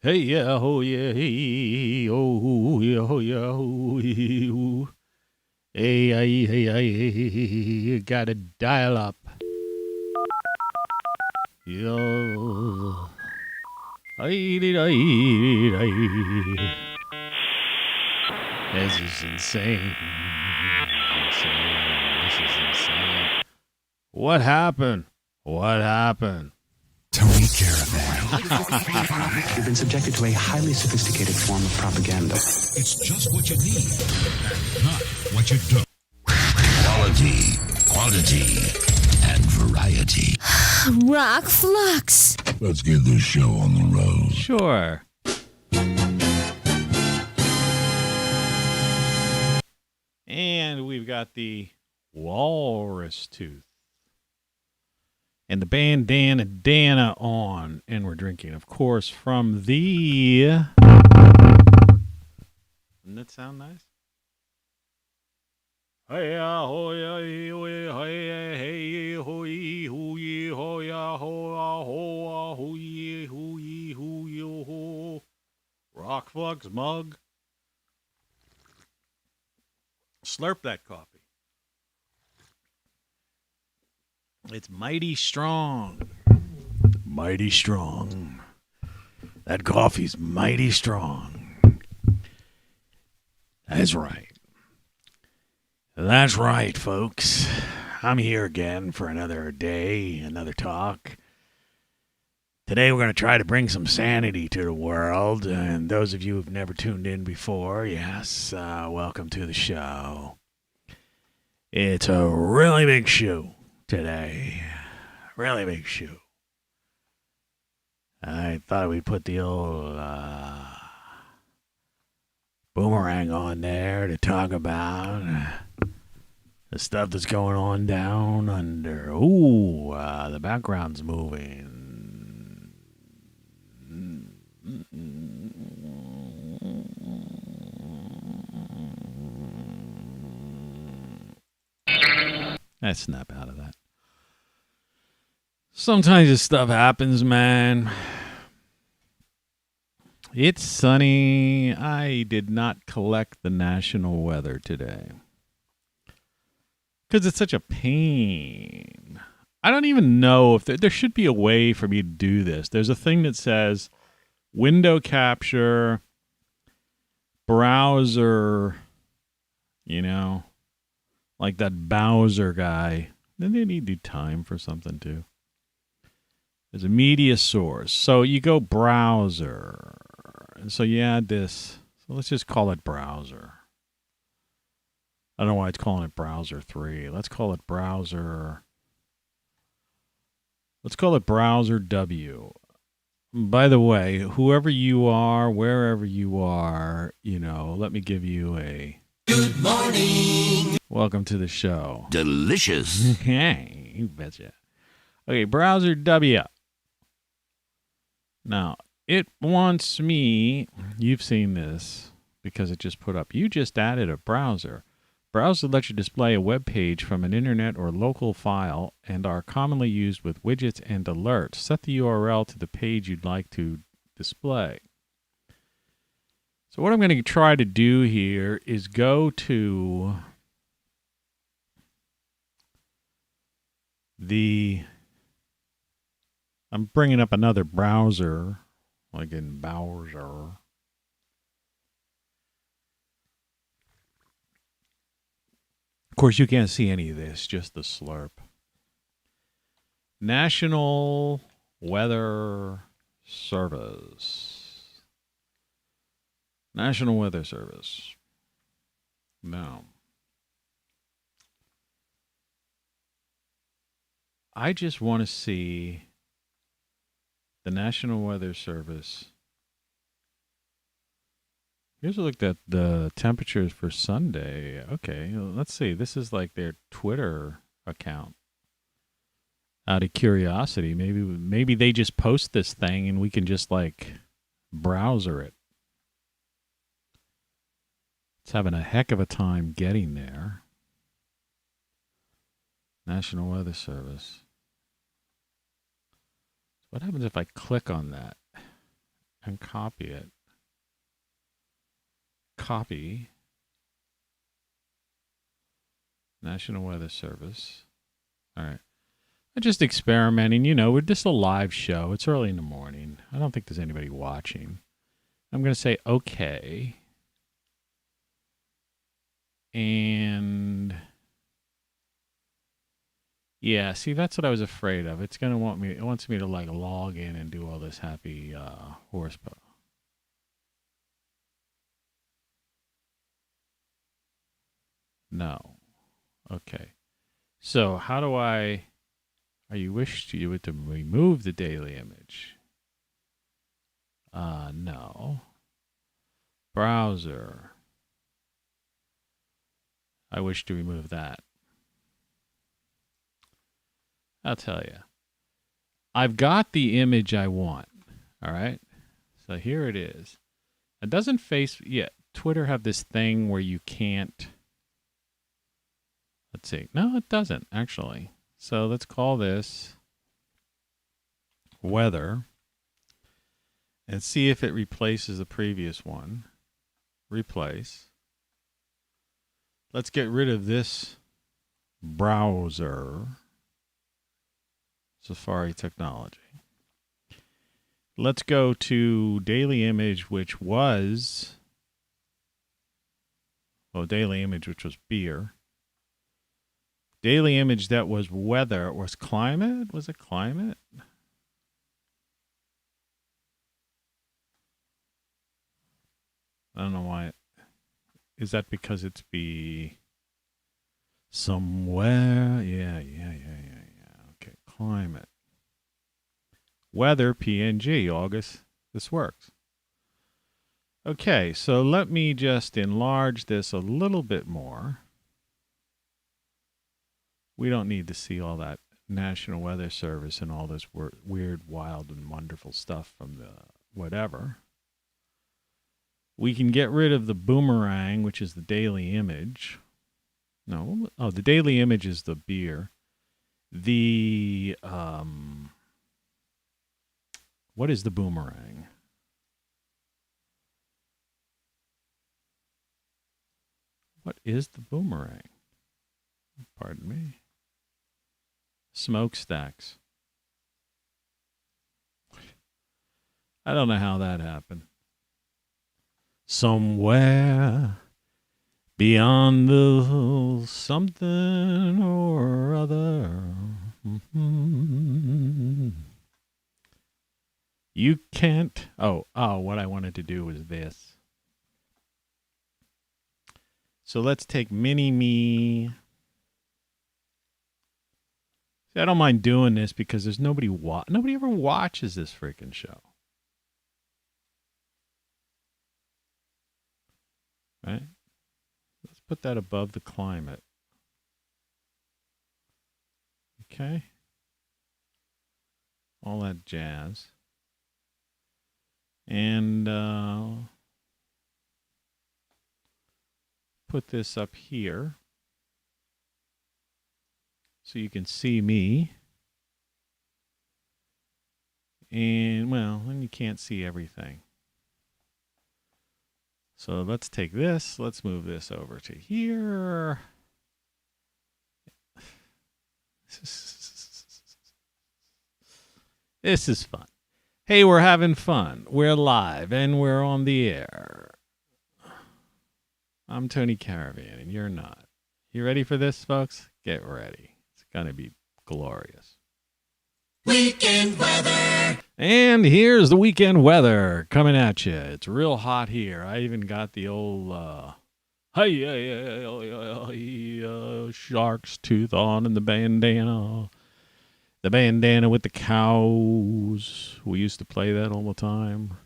Hey yeah, oh yeah, hey, oh yeah, oh yeah, oh yeah, oh. Hey, gotta dial up. Yo, this is insane. This is insane. What happened? What happened? Tony Caravan. You've been subjected to a highly sophisticated form of propaganda. It's just what you need, and not what you don't. Quality, quantity, and variety. Rock Flux. Let's get this show on the road. Sure. And we've got the Walrus Tooth. And the bandana on. And we're drinking, of course, from the... Doesn't that sound nice? Rock Flux mug. Slurp that coffee. It's mighty strong. Mighty strong. That coffee's mighty strong. That's right. That's right, folks. I'm here again for another day, another talk. Today we're going to try to bring some sanity to the world. And those of you who've never tuned in before, yes, welcome to the show. It's a really big show today. Really big show. I thought we'd put the old boomerang on there to talk about the stuff that's going on down under. Ooh, the background's moving. Let's snap out of that. Sometimes this stuff happens, man. It's sunny. I did not collect the national weather today because it's such a pain. I don't even know if there should be a way for me to do this. There's a thing that says window capture, browser, like that Bowser guy. Then they need to do time for something too. There's a media source. So you go browser. And so you add this. So let's just call it browser. I don't know why it's calling it browser 3. Let's call it browser. Let's call it browser W. By the way, whoever you are, wherever you are, let me give you a Good morning. welcome to the show. Delicious. Hey, you betcha. Okay, browser W. Now, it wants me, you've seen this because it just put up, you just added a browser. Browser lets you display a web page from an internet or local file and are commonly used with widgets and alerts. Set the URL to the page you'd like to display. So what I'm going to try to do here is go to I'm bringing up another browser, like in Bowser. Of course, you can't see any of this, just the slurp. National Weather Service. National Weather Service. No. I just want to see the National Weather Service. Here's a look at the temperatures for Sunday. Okay, let's see. This is like their Twitter account. Out of curiosity, maybe they just post this thing and we can just like browser it. It's having a heck of a time getting there. National Weather Service. What happens if I click on that? and copy it. Copy. National Weather Service. All right. I'm just experimenting. We're just a live show. It's early in the morning. I don't think there's anybody watching. I'm going to say okay. And yeah, see, that's what I was afraid of. It's going to want me, it wants me to like log in and do all this happy horsepower. No. Okay. So how do are you wish to do it to remove the daily image? No. Browser. I wish to remove that. I'll tell you. I've got the image I want. All right. So here it is. It doesn't Twitter have this thing where you can't. Let's see. No, it doesn't actually. So let's call this weather and see if it replaces the previous one. Replace. Let's get rid of this browser. Safari technology. Let's go to daily image, which was daily image, which was beer. Daily image that was weather was climate. Was it climate? I don't know why. Is that because it's somewhere? Yeah. Okay, climate. Weather, PNG, August. This works. Okay, so let me just enlarge this a little bit more. We don't need to see all that National Weather Service and all this weird, wild, and wonderful stuff from the whatever. We can get rid of the boomerang, which is the daily image. No, the daily image is the beer. The, what is the boomerang? What is the boomerang? Pardon me. Smokestacks. I don't know how that happened. Somewhere beyond the something or other. Mm-hmm. You can't. Oh, what I wanted to do was this. So let's take mini-me. See, I don't mind doing this because there's nobody ever watches this freaking show. Right? Let's put that above the climate. Okay. All that jazz. And put this up here so you can see me. And, well, then you can't see everything. So let's take this. Let's move this over to here. This is fun. Hey, we're having fun. We're live and we're on the air. I'm Tony Caravan and you're not. You ready for this, folks? Get ready. It's going to be glorious. Weekend weather. And here's the weekend weather coming at you. It's real hot here. I even got the old shark's tooth on and the bandana. The bandana with the cows. We used to play that all the time.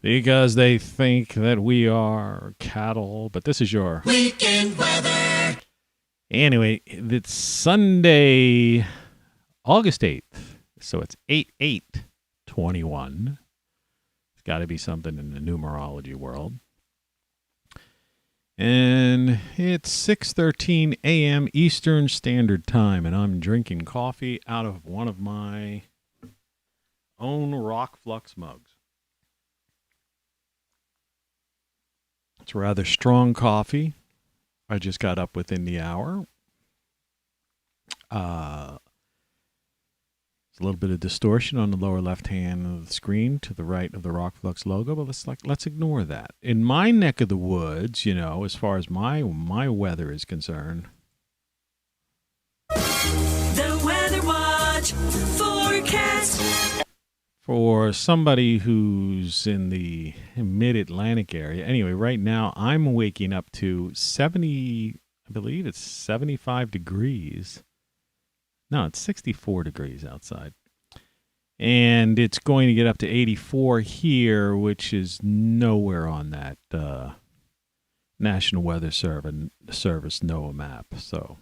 Because they think that we are cattle. But this is your Weekend weather. Anyway, it's Sunday, August 8th. So it's 8/8/21. It's got to be something in the numerology world. And it's 6:13 a.m. Eastern Standard Time, and I'm drinking coffee out of one of my own Rock Flux mugs. It's rather strong coffee. I just got up within the hour. There's a little bit of distortion on the lower left hand of the screen to the right of the Rock Flux logo, but let's ignore that. In my neck of the woods, as far as my weather is concerned, The Weather Watch forecast. for somebody who's in the mid-Atlantic area, anyway, right now I'm waking up to 70, I believe it's 75 degrees. No, it's 64 degrees outside. And it's going to get up to 84 here, which is nowhere on that National Weather Service NOAA map. So,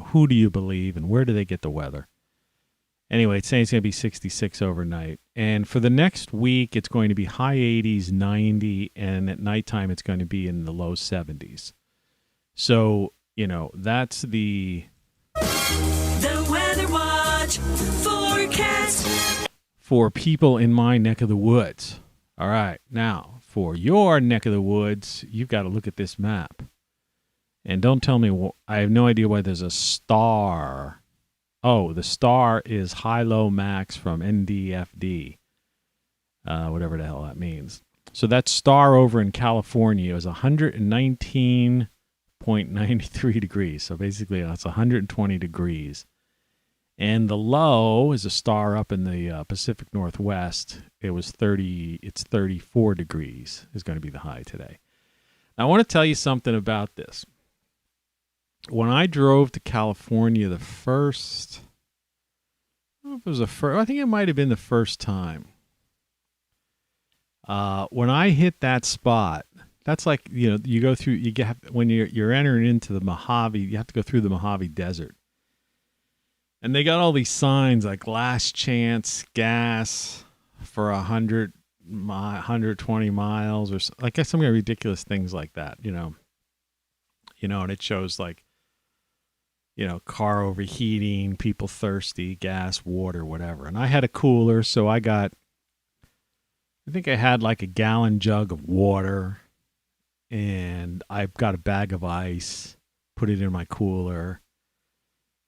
who do you believe and where do they get the weather? Anyway, it's saying it's going to be 66 overnight. And for the next week, it's going to be high 80s, 90, and at nighttime, it's going to be in the low 70s. So, that's the Weather Watch forecast. for people in my neck of the woods. All right. Now, for your neck of the woods, you've got to look at this map. And don't tell me, I have no idea why there's a star. Oh, the star is high-low max from NDFD, whatever the hell that means. So that star over in California is 119.93 degrees. So basically, that's 120 degrees. And the low is a star up in the Pacific Northwest. It's 34 degrees is going to be the high today. Now, I want to tell you something about this. When I drove to California I think it might have been the first time. When I hit that spot, that's like, you go through, when you're entering into the Mojave, you have to go through the Mojave Desert. And they got all these signs like last chance gas for 120 miles or like some kind of ridiculous things like that, and it shows like, car overheating, people thirsty, gas, water, whatever. And I had a cooler, so I think I had like a gallon jug of water, and I got a bag of ice, put it in my cooler,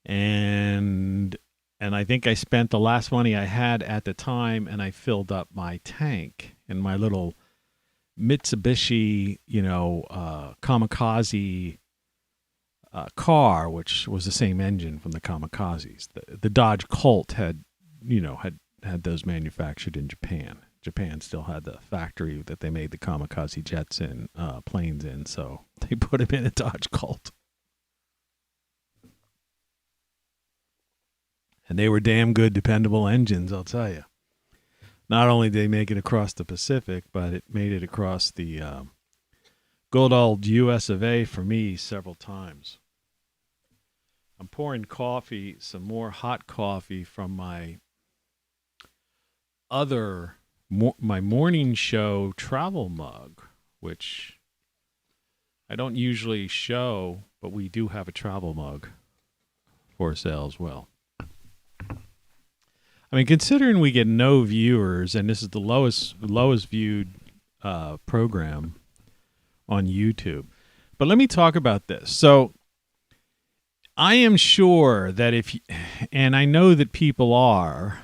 and I think I spent the last money I had at the time, and I filled up my tank in my little Mitsubishi, Kamikaze car, which was the same engine from the Kamikazes. The Dodge Colt had those manufactured in Japan. Japan still had the factory that they made the Kamikaze jets and planes in, so they put him in a Dodge Colt. And they were damn good, dependable engines, I'll tell you. Not only did they make it across the Pacific, but it made it across the good old US of A for me several times. I'm pouring coffee, some more hot coffee from my my morning show travel mug, which I don't usually show, but we do have a travel mug for sale as well. I mean, considering we get no viewers, and this is the lowest viewed program on YouTube. But let me talk about this. So I am sure that and I know that people are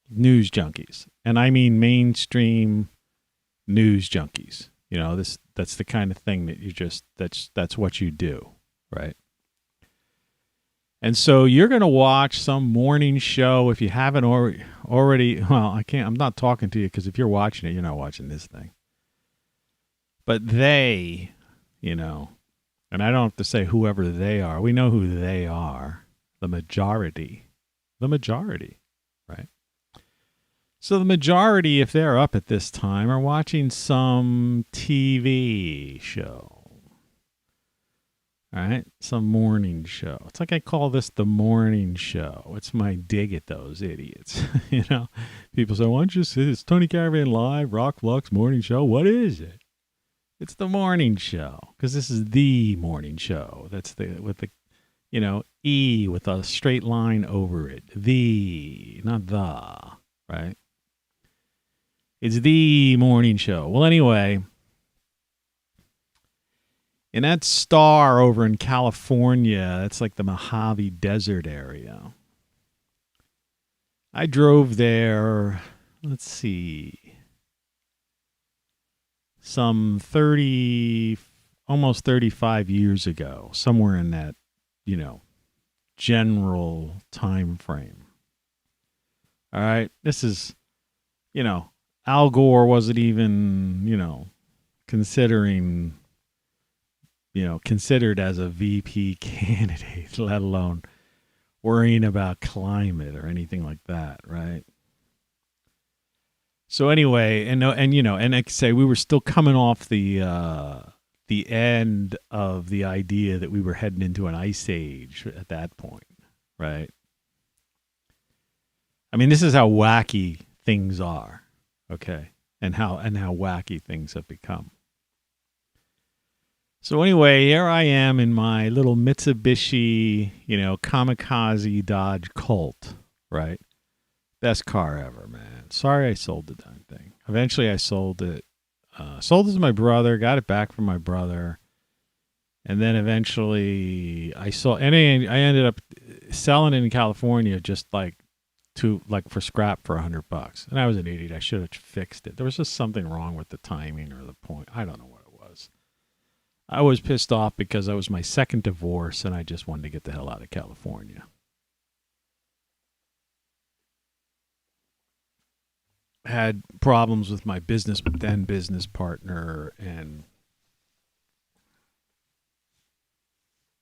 news junkies, and I mean mainstream news junkies. That's the kind of thing that that's what you do, right? And so you're going to watch some morning show if you haven't already. Well, I'm not talking to you because if you're watching it, you're not watching this thing. But they, and I don't have to say whoever they are. We know who they are. The majority, right? So the majority, if they're up at this time, are watching some TV show. All right, some morning show. It's like I call this the morning show. It's my dig at those idiots. People say, "Why don't you say it's Tony Caravan Live, Rock Flux Morning Show?" What is it? It's the morning show because this is the morning show. That's with the E with a straight line over it. The, not the, right? It's the morning show. Well, anyway, in that star over in California, it's like the Mojave Desert area. I drove there, let's see, some 30, almost 35 years ago, somewhere in that, general time frame. All right. This is, Al Gore wasn't even, considering, considered as a VP candidate, let alone worrying about climate or anything like that, right? So anyway, and like I say, we were still coming off the end of the idea that we were heading into an ice age at that point, right? I mean, this is how wacky things are, okay, and how wacky things have become. So anyway, here I am in my little Mitsubishi, kamikaze Dodge Colt, right? Best car ever, man. Sorry I sold the darn thing. Eventually I sold it. Sold it to my brother, got it back from my brother. And then eventually I ended up selling it in California just for scrap for $100. And I was an idiot. I should have fixed it. There was just something wrong with the timing or the point. I don't know what it was. I was pissed off because that was my second divorce and I just wanted to get the hell out of California. Had problems with my business partner and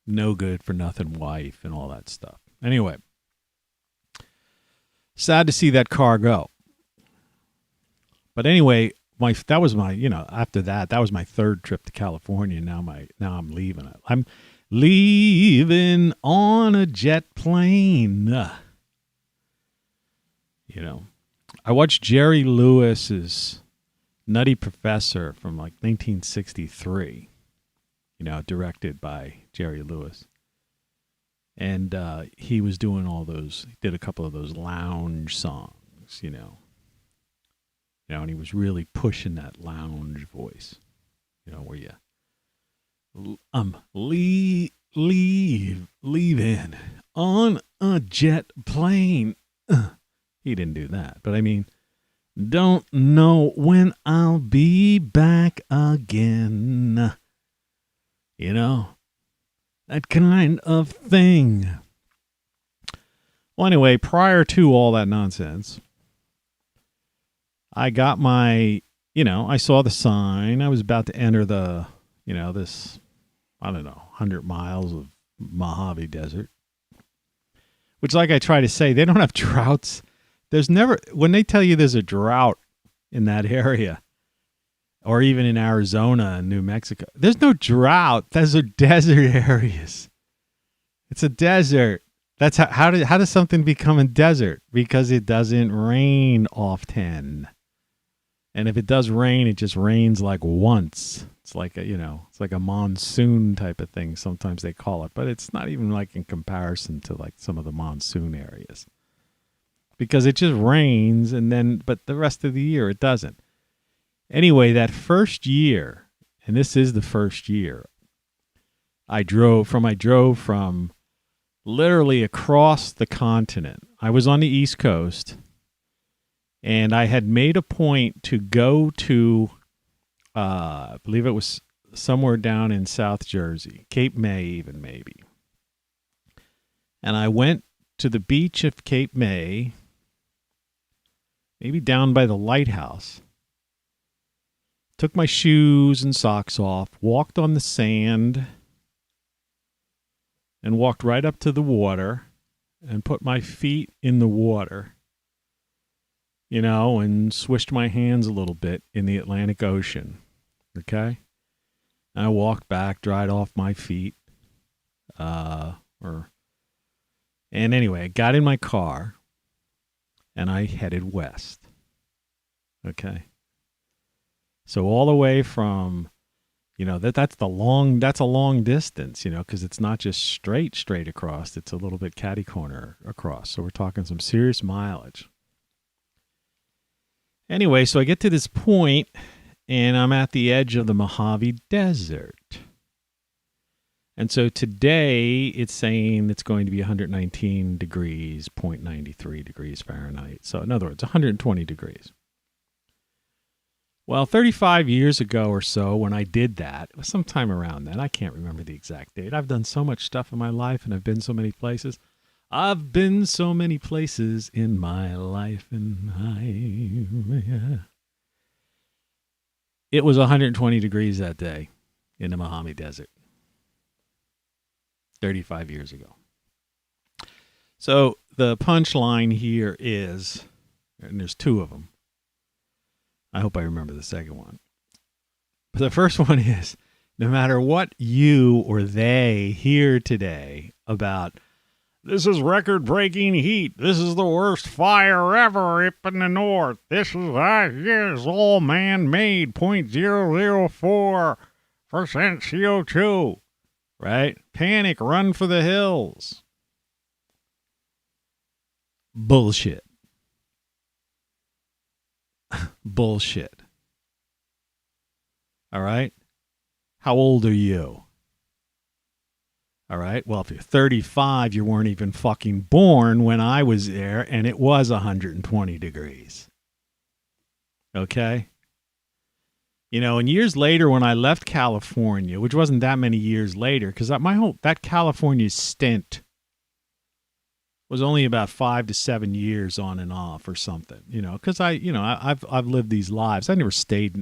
no good for nothing wife and all that stuff. Anyway, sad to see that car go. But anyway, that was my, after that was my third trip to California. Now I'm leaving it. I'm leaving on a jet plane. I watched Jerry Lewis's Nutty Professor from 1963, directed by Jerry Lewis. And he was doing he did a couple of those lounge songs, and he was really pushing that lounge voice, where you, leaving on a jet plane. He didn't do that, but I mean, don't know when I'll be back again. That kind of thing. Well, anyway, prior to all that nonsense, I got I saw the sign. I was about to enter the, this, 100 miles of Mojave Desert. Which, like I try to say, they don't have droughts. When they tell you there's a drought in that area, or even in Arizona and New Mexico, there's no drought. Those are desert areas. It's a desert. That's how does something become a desert? Because it doesn't rain often. And if it does rain, it just rains like once. It's like it's like a monsoon type of thing. Sometimes they call it, but it's not even in comparison to some of the monsoon areas. Because it just rains but the rest of the year it doesn't. Anyway, that first year, and this is the first year, I drove from literally across the continent. I was on the East Coast, and I had made a point to go to, I believe it was somewhere down in South Jersey, Cape May even maybe. And I went to the beach of Cape May, maybe down by the lighthouse. Took my shoes and socks off, walked on the sand, and walked right up to the water and put my feet in the water, and swished my hands a little bit in the Atlantic Ocean. Okay? And I walked back, dried off my feet, and anyway, I got in my car and I headed west. Okay. So all the way from, that's a long distance, because it's not just straight across. It's a little bit catty corner across. So we're talking some serious mileage. Anyway, so I get to this point, and I'm at the edge of the Mojave Desert. And so today it's saying it's going to be 119 degrees, 0.93 degrees Fahrenheit. So in other words, 120 degrees. Well, 35 years ago or so when I did that, it was sometime around then. I can't remember the exact date. I've done so much stuff in my life and I've been so many places. I've been so many places in my life and It was 120 degrees that day in the Mojave Desert. 35 years ago. So the punchline here is, and there's two of them. I hope I remember the second one. But the first one is, no matter what you or they hear today about, this is record-breaking heat, this is the worst fire ever up in the north, this is all man-made, 0.004% CO2. Right? Panic, run for the hills. Bullshit. Bullshit. All right? How old are you? All right? Well, if you're 35, you weren't even fucking born when I was there, and it was 120 degrees. Okay? You know, and years later when I left California, which wasn't that many years later, because that California stint was only about 5 to 7 years on and off or something, you know, because I've lived these lives. I never stayed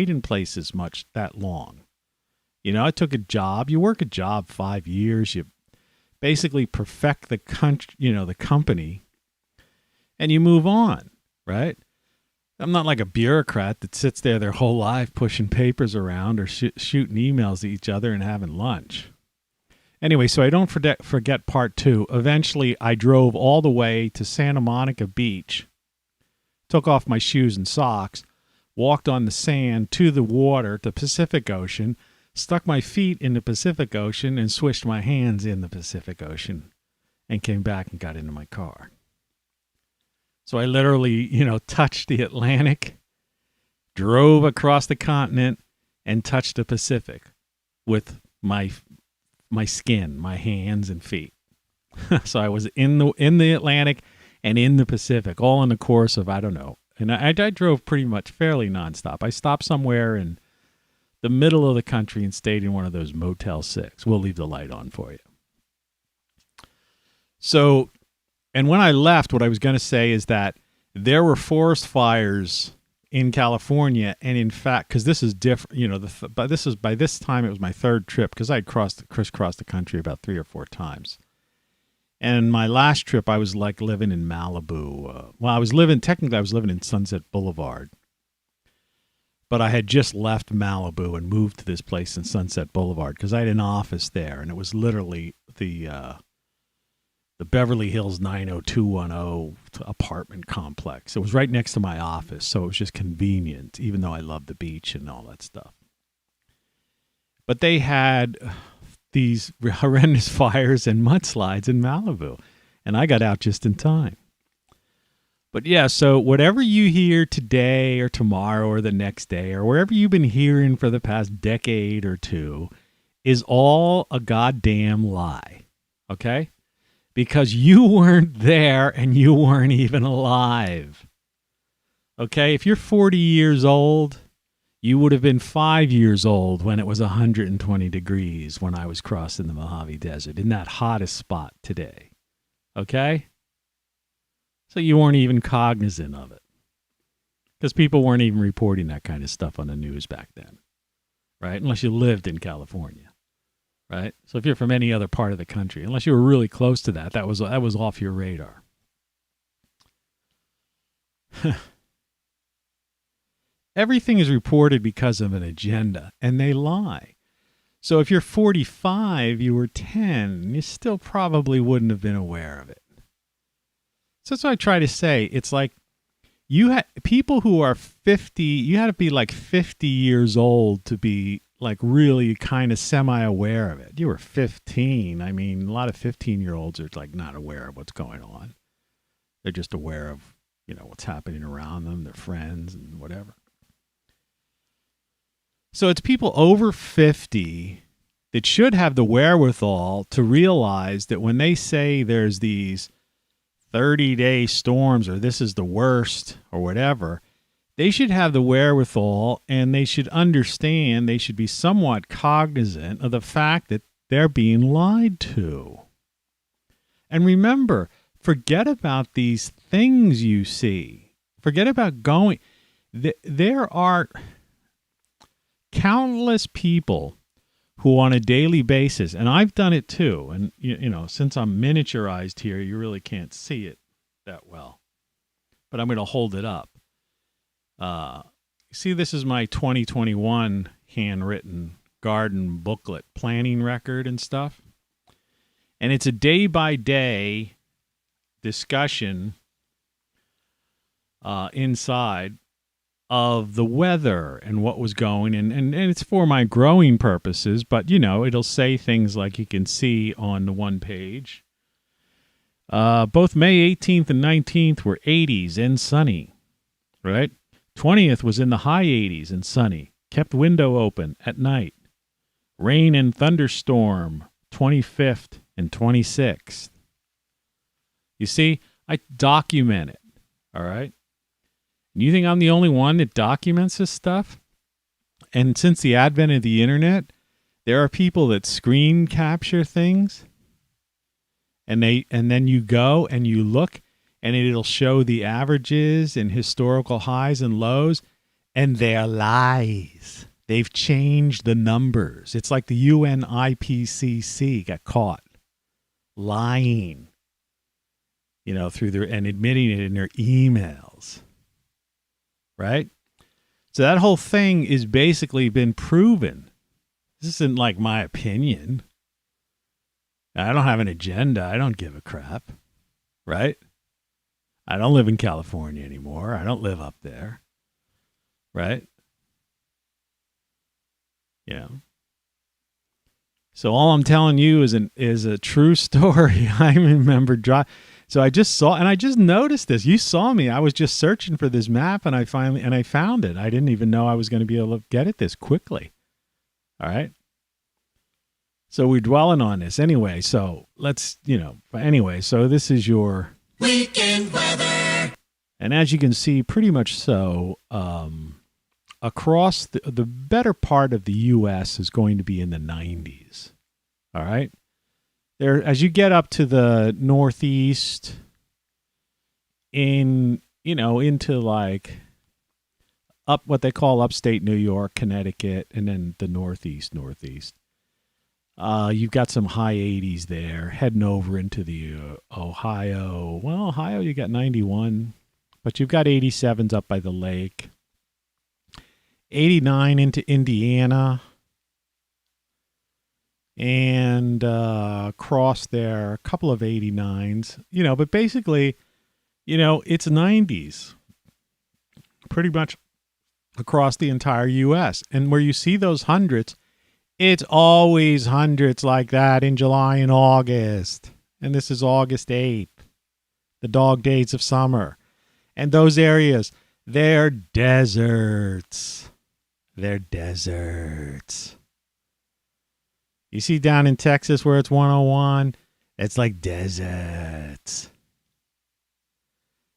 in places much that long. You know, I took a job. You work a job 5 years. You basically perfect the company, and you move on, right? I'm not like a bureaucrat that sits there their whole life pushing papers around or shooting emails at each other and having lunch. Anyway, so I don't forget part two. Eventually, I drove all the way to Santa Monica Beach, took off my shoes and socks, walked on the sand to the water, the Pacific Ocean, stuck my feet in the Pacific Ocean and swished my hands in the Pacific Ocean and came back and got into my car. So I literally, touched the Atlantic, drove across the continent, and touched the Pacific with my skin, my hands and feet. So I was in the Atlantic and in the Pacific, all in the course of, I don't know. And I drove pretty much fairly nonstop. I stopped somewhere in the middle of the country and stayed in one of those Motel 6. We'll leave the light on for you. So... And when I left, what I was going to say is that there were forest fires in California, and in fact, because this is different, by this time it was my third trip because I had crisscrossed the country about 3 or 4 times. And my last trip, I was like living in Malibu. I was living in Sunset Boulevard, but I had just left Malibu and moved to this place in Sunset Boulevard because I had an office there, and it was literally the Beverly Hills 90210 apartment complex. It was right next to my office, so it was just convenient, even though I loved the beach and all that stuff. But they had these horrendous fires and mudslides in Malibu, and I got out just in time. But yeah, so whatever you hear today or tomorrow or the next day or wherever you've been hearing for the past decade or two is all a goddamn lie, okay? Because you weren't there and you weren't even alive. Okay, if you're 40 years old, you would have been 5 years old when it was 120 degrees when I was crossing the Mojave Desert in that hottest spot today. Okay? So you weren't even cognizant of it. Because people weren't even reporting that kind of stuff on the news back then. Right? Unless you lived in California. Right? So if you're from any other part of the country, unless you were really close to that was off your radar. Everything is reported because of an agenda, and they lie. So if you're 45, you were 10, you still probably wouldn't have been aware of it. So that's what I try to say. It's like people who are 50, you had to be like 50 years old to be like really kind of semi-aware of it. You were 15. I mean, a lot of 15-year-olds are like not aware of what's going on. They're just aware of what's happening around them, their friends and whatever. So it's people over 50 that should have the wherewithal to realize that when they say there's these 30-day storms or this is the worst or whatever, they should have the wherewithal and they should understand, they should be somewhat cognizant of the fact that they're being lied to. And remember, forget about these things you see. Forget about going. There are countless people who on a daily basis, and I've done it too, and since I'm miniaturized here, you really can't see it that well, but I'm going to hold it up. See, this is my 2021 handwritten garden booklet planning record and stuff, and it's a day-by-day discussion inside of the weather and what was going, and it's for my growing purposes, but it'll say things like you can see on the one page. Both May 18th and 19th were 80s and sunny, right? 20th was in the high 80s and sunny. Kept window open at night. Rain and thunderstorm, 25th and 26th. You see, I document it, all right? You think I'm the only one that documents this stuff? And since the advent of the internet, there are people that screen capture things, and then you go and you look, and it'll show the averages and historical highs and lows, and they're lies. They've changed the numbers. It's like the UN IPCC got caught lying, through and admitting it in their emails. Right? So that whole thing is basically been proven. This isn't like my opinion. I don't have an agenda. I don't give a crap. Right? I don't live in California anymore. I don't live up there. Right? So all I'm telling you is a true story. I remember So I just noticed this. You saw me. I was just searching for this map, and I found it. I didn't even know I was going to be able to get it this quickly. All right. So we're dwelling on this anyway. So let's, so this is your Weekend weather. And as you can see, pretty much so, across the better part of the U.S. is going to be in the 90s. All right. There, as you get up to the Northeast, into like up what they call upstate New York, Connecticut, and then the Northeast. You've got some high 80s there, heading over into the Ohio. Well, Ohio, you got 91, but you've got 87s up by the lake. 89 into Indiana. And across there, a couple of 89s, but basically, it's 90s pretty much across the entire U.S. And where you see those hundreds, it's always hundreds like that in July and August. And this is August 8th, the dog days of summer. And those areas, they're deserts. They're deserts. You see down in Texas where it's 101, it's like deserts.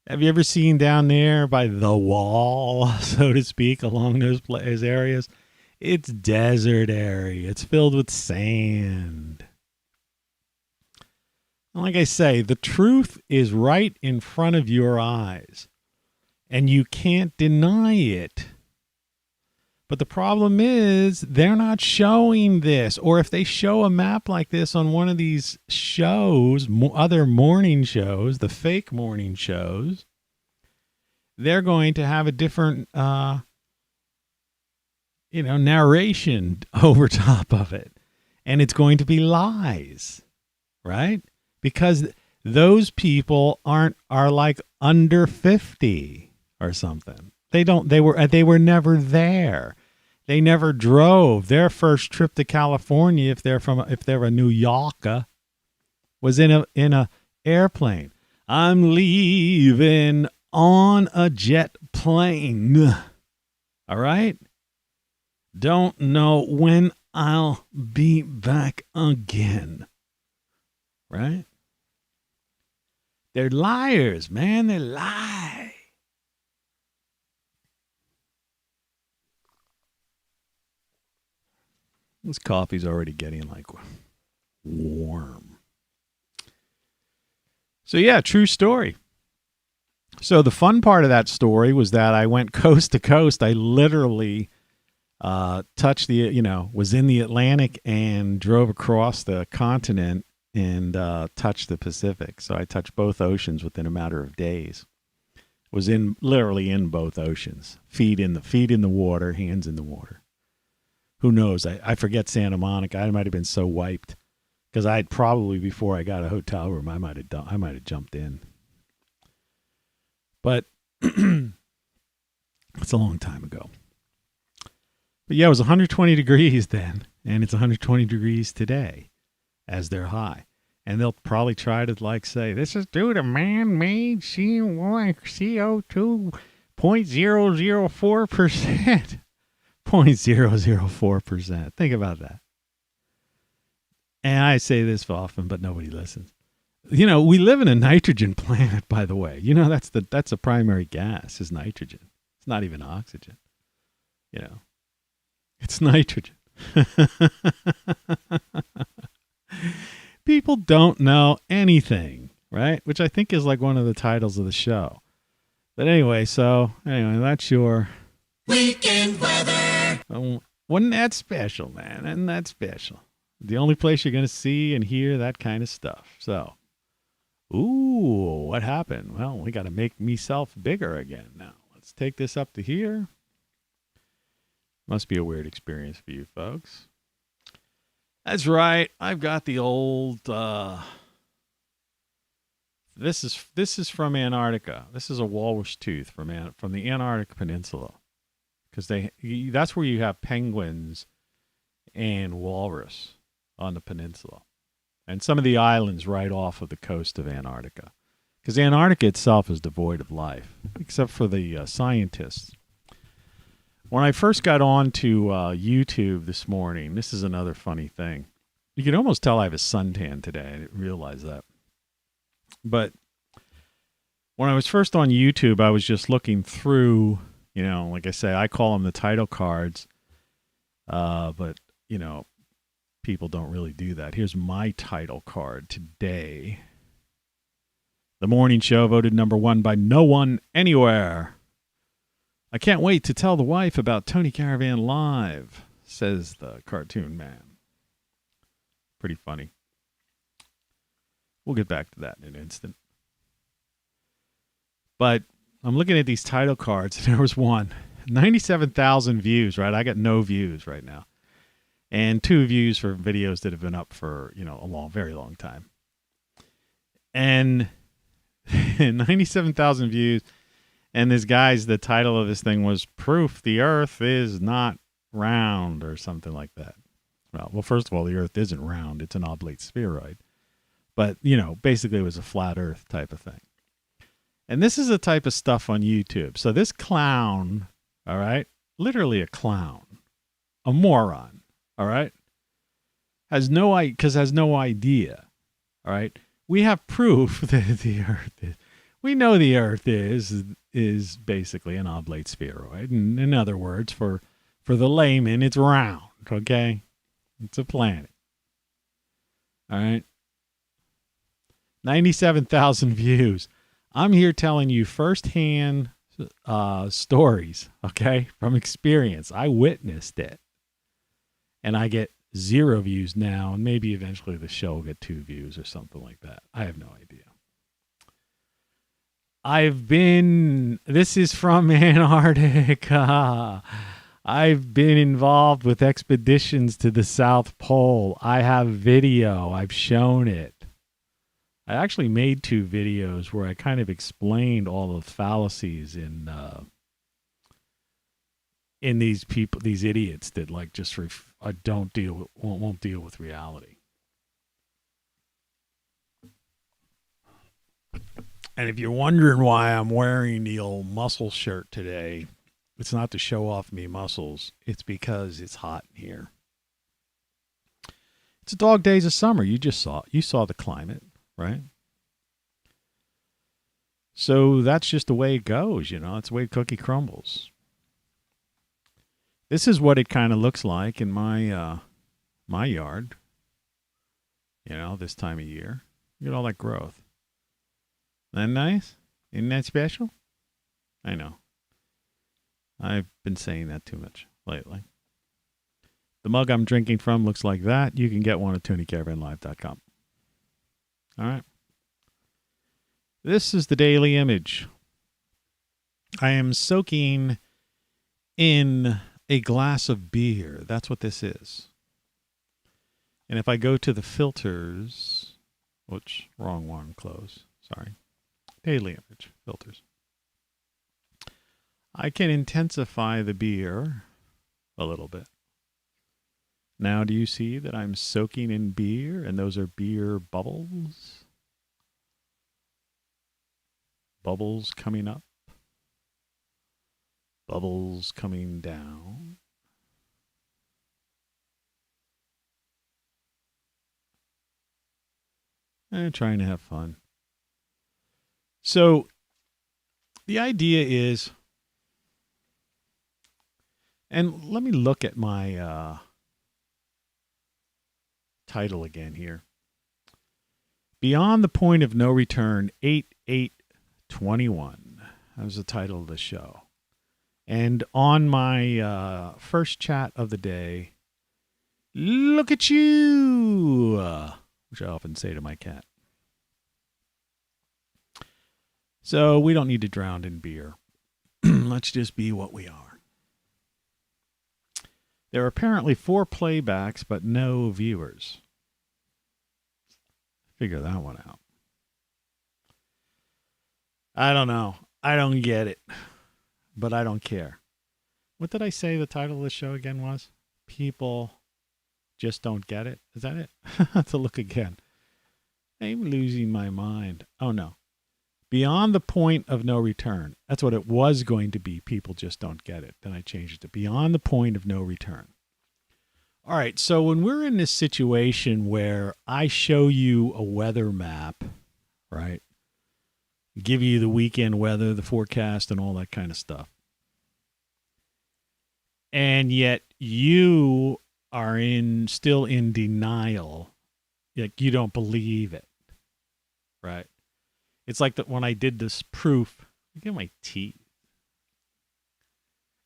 Have you ever seen down there by the wall, so to speak, along those areas? It's desert area. It's filled with sand. Like I say, the truth is right in front of your eyes, and you can't deny it. But the problem is they're not showing this. Or if they show a map like this on one of these shows, other morning shows, the fake morning shows, they're going to have a different, narration over top of it. And it's going to be lies, right? Because those people are like under 50 or something. They were never there. They never drove. Their first trip to California, if they're a New Yorker, was in a airplane. I'm leaving on a jet plane. All right? Don't know when I'll be back again. Right? They're liars, man. They lie. This coffee's already getting like warm. So yeah, true story. So the fun part of that story was that I went coast to coast. I literally touched was in the Atlantic and drove across the continent and touched the Pacific. So I touched both oceans within a matter of days. Was literally in both oceans. Feet in the water, hands in the water. Who knows? I forget Santa Monica. I might have been so wiped because I'd probably, before I got a hotel room, I might have jumped in. But it's a long time ago. But yeah, it was 120 degrees then, and it's 120 degrees today as their high. And they'll probably try to say, this is due to man-made CO2 0.004%. 0.004%. Think about that. And I say this often, but nobody listens. We live in a nitrogen planet, by the way. That's the primary gas is nitrogen. It's not even oxygen. It's nitrogen. People don't know anything, right? Which I think is like one of the titles of the show. But anyway, that's your Weekend weather. Wasn't that special, man? Isn't that special? The only place you're going to see and hear that kind of stuff. So, ooh, what happened? Well, we got to make myself bigger again now. Let's take this up to here. Must be a weird experience for you folks. That's right. I've got the old. This is from Antarctica. This is a walrus tooth from the Antarctic Peninsula, because that's where you have penguins and walrus on the peninsula, and some of the islands right off of the coast of Antarctica, because Antarctica itself is devoid of life except for the scientists. When I first got on to YouTube this morning, this is another funny thing. You can almost tell I have a suntan today. I didn't realize that. But when I was first on YouTube, I was just looking through, like I say, I call them the title cards. But, people don't really do that. Here's my title card today. The morning show voted number 1 by no one anywhere. I can't wait to tell the wife about Tony Caravan live, says the cartoon man. Pretty funny. We'll get back to that in an instant. But I'm looking at these title cards, and there was one. 97,000 views, right? I got no views right now. And 2 views for videos that have been up for, a very long time. And 97,000 views. And the title of this thing was Proof the Earth is Not Round or something like that. Well, first of all, the Earth isn't round. It's an oblate spheroid. But, basically it was a flat Earth type of thing. And this is the type of stuff on YouTube. So this clown, all right, literally a clown, a moron, all right, has no idea, all right. We have proof that the Earth is. We know the Earth is basically an oblate spheroid. And in other words, for the layman, it's round, okay? It's a planet. All right? 97,000 views. I'm here telling you firsthand stories, okay, from experience. I witnessed it. And I get 0 views now, and maybe eventually the show will get 2 views or something like that. I have no idea. This is from Antarctica. I've been involved with expeditions to the South Pole. I have video. I've shown it. I actually made 2 videos where I kind of explained all the fallacies in these people, these idiots that won't deal with reality. And if you're wondering why I'm wearing the old muscle shirt today, it's not to show off me muscles. It's because it's hot in here. It's a dog days of summer. You saw the climate, right? So that's just the way it goes, It's the way cookie crumbles. This is what it kind of looks like in my my yard. This time of year. Look at all that growth. Isn't that nice? Isn't that special? I know. I've been saying that too much lately. The mug I'm drinking from looks like that. You can get one at TonyCaravanLive.com. All right. This is the daily image. I am soaking in a glass of beer. That's what this is. And if I go to the filters, which, wrong one, close, sorry. Daily image, filters. I can intensify the beer a little bit. Now, do you see that I'm soaking in beer, and those are beer bubbles? Bubbles coming up. Bubbles coming down. And trying to have fun. So, the idea is, and let me look at my title again here. Beyond the Point of No Return, 8821. That was the title of the show. And on my first chat of the day, look at you, which I often say to my cat. So we don't need to drown in beer. Let's just be what we are. There are apparently 4 playbacks, but no viewers. Figure that one out. I don't know. I don't get it. But I don't care. What did I say the title of the show again was? People just don't get it. Is that it? I have to look again. I'm losing my mind. Oh, no. Beyond the Point of No Return. That's what it was going to be. People just don't get it. Then I changed it to Beyond the Point of No Return. All right. So when we're in this situation where I show you a weather map, right? Give you the weekend weather, the forecast, and all that kind of stuff. And yet you are still in denial. Like you don't believe it. Right? It's like that when I did this proof. Look at my teeth.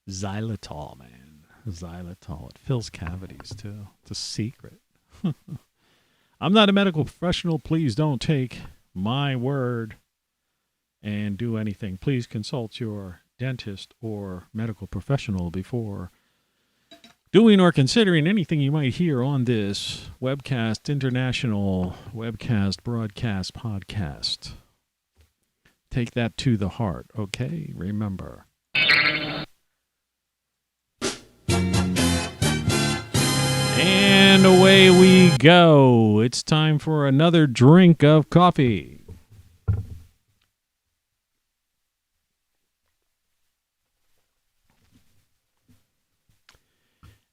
Xylitol, man. Xylitol. It fills cavities, too. It's a secret. I'm not a medical professional. Please don't take my word and do anything. Please consult your dentist or medical professional before doing or considering anything you might hear on this webcast, international webcast, broadcast, podcast. Take that to the heart, okay? Remember. And away we go. It's time for another drink of coffee.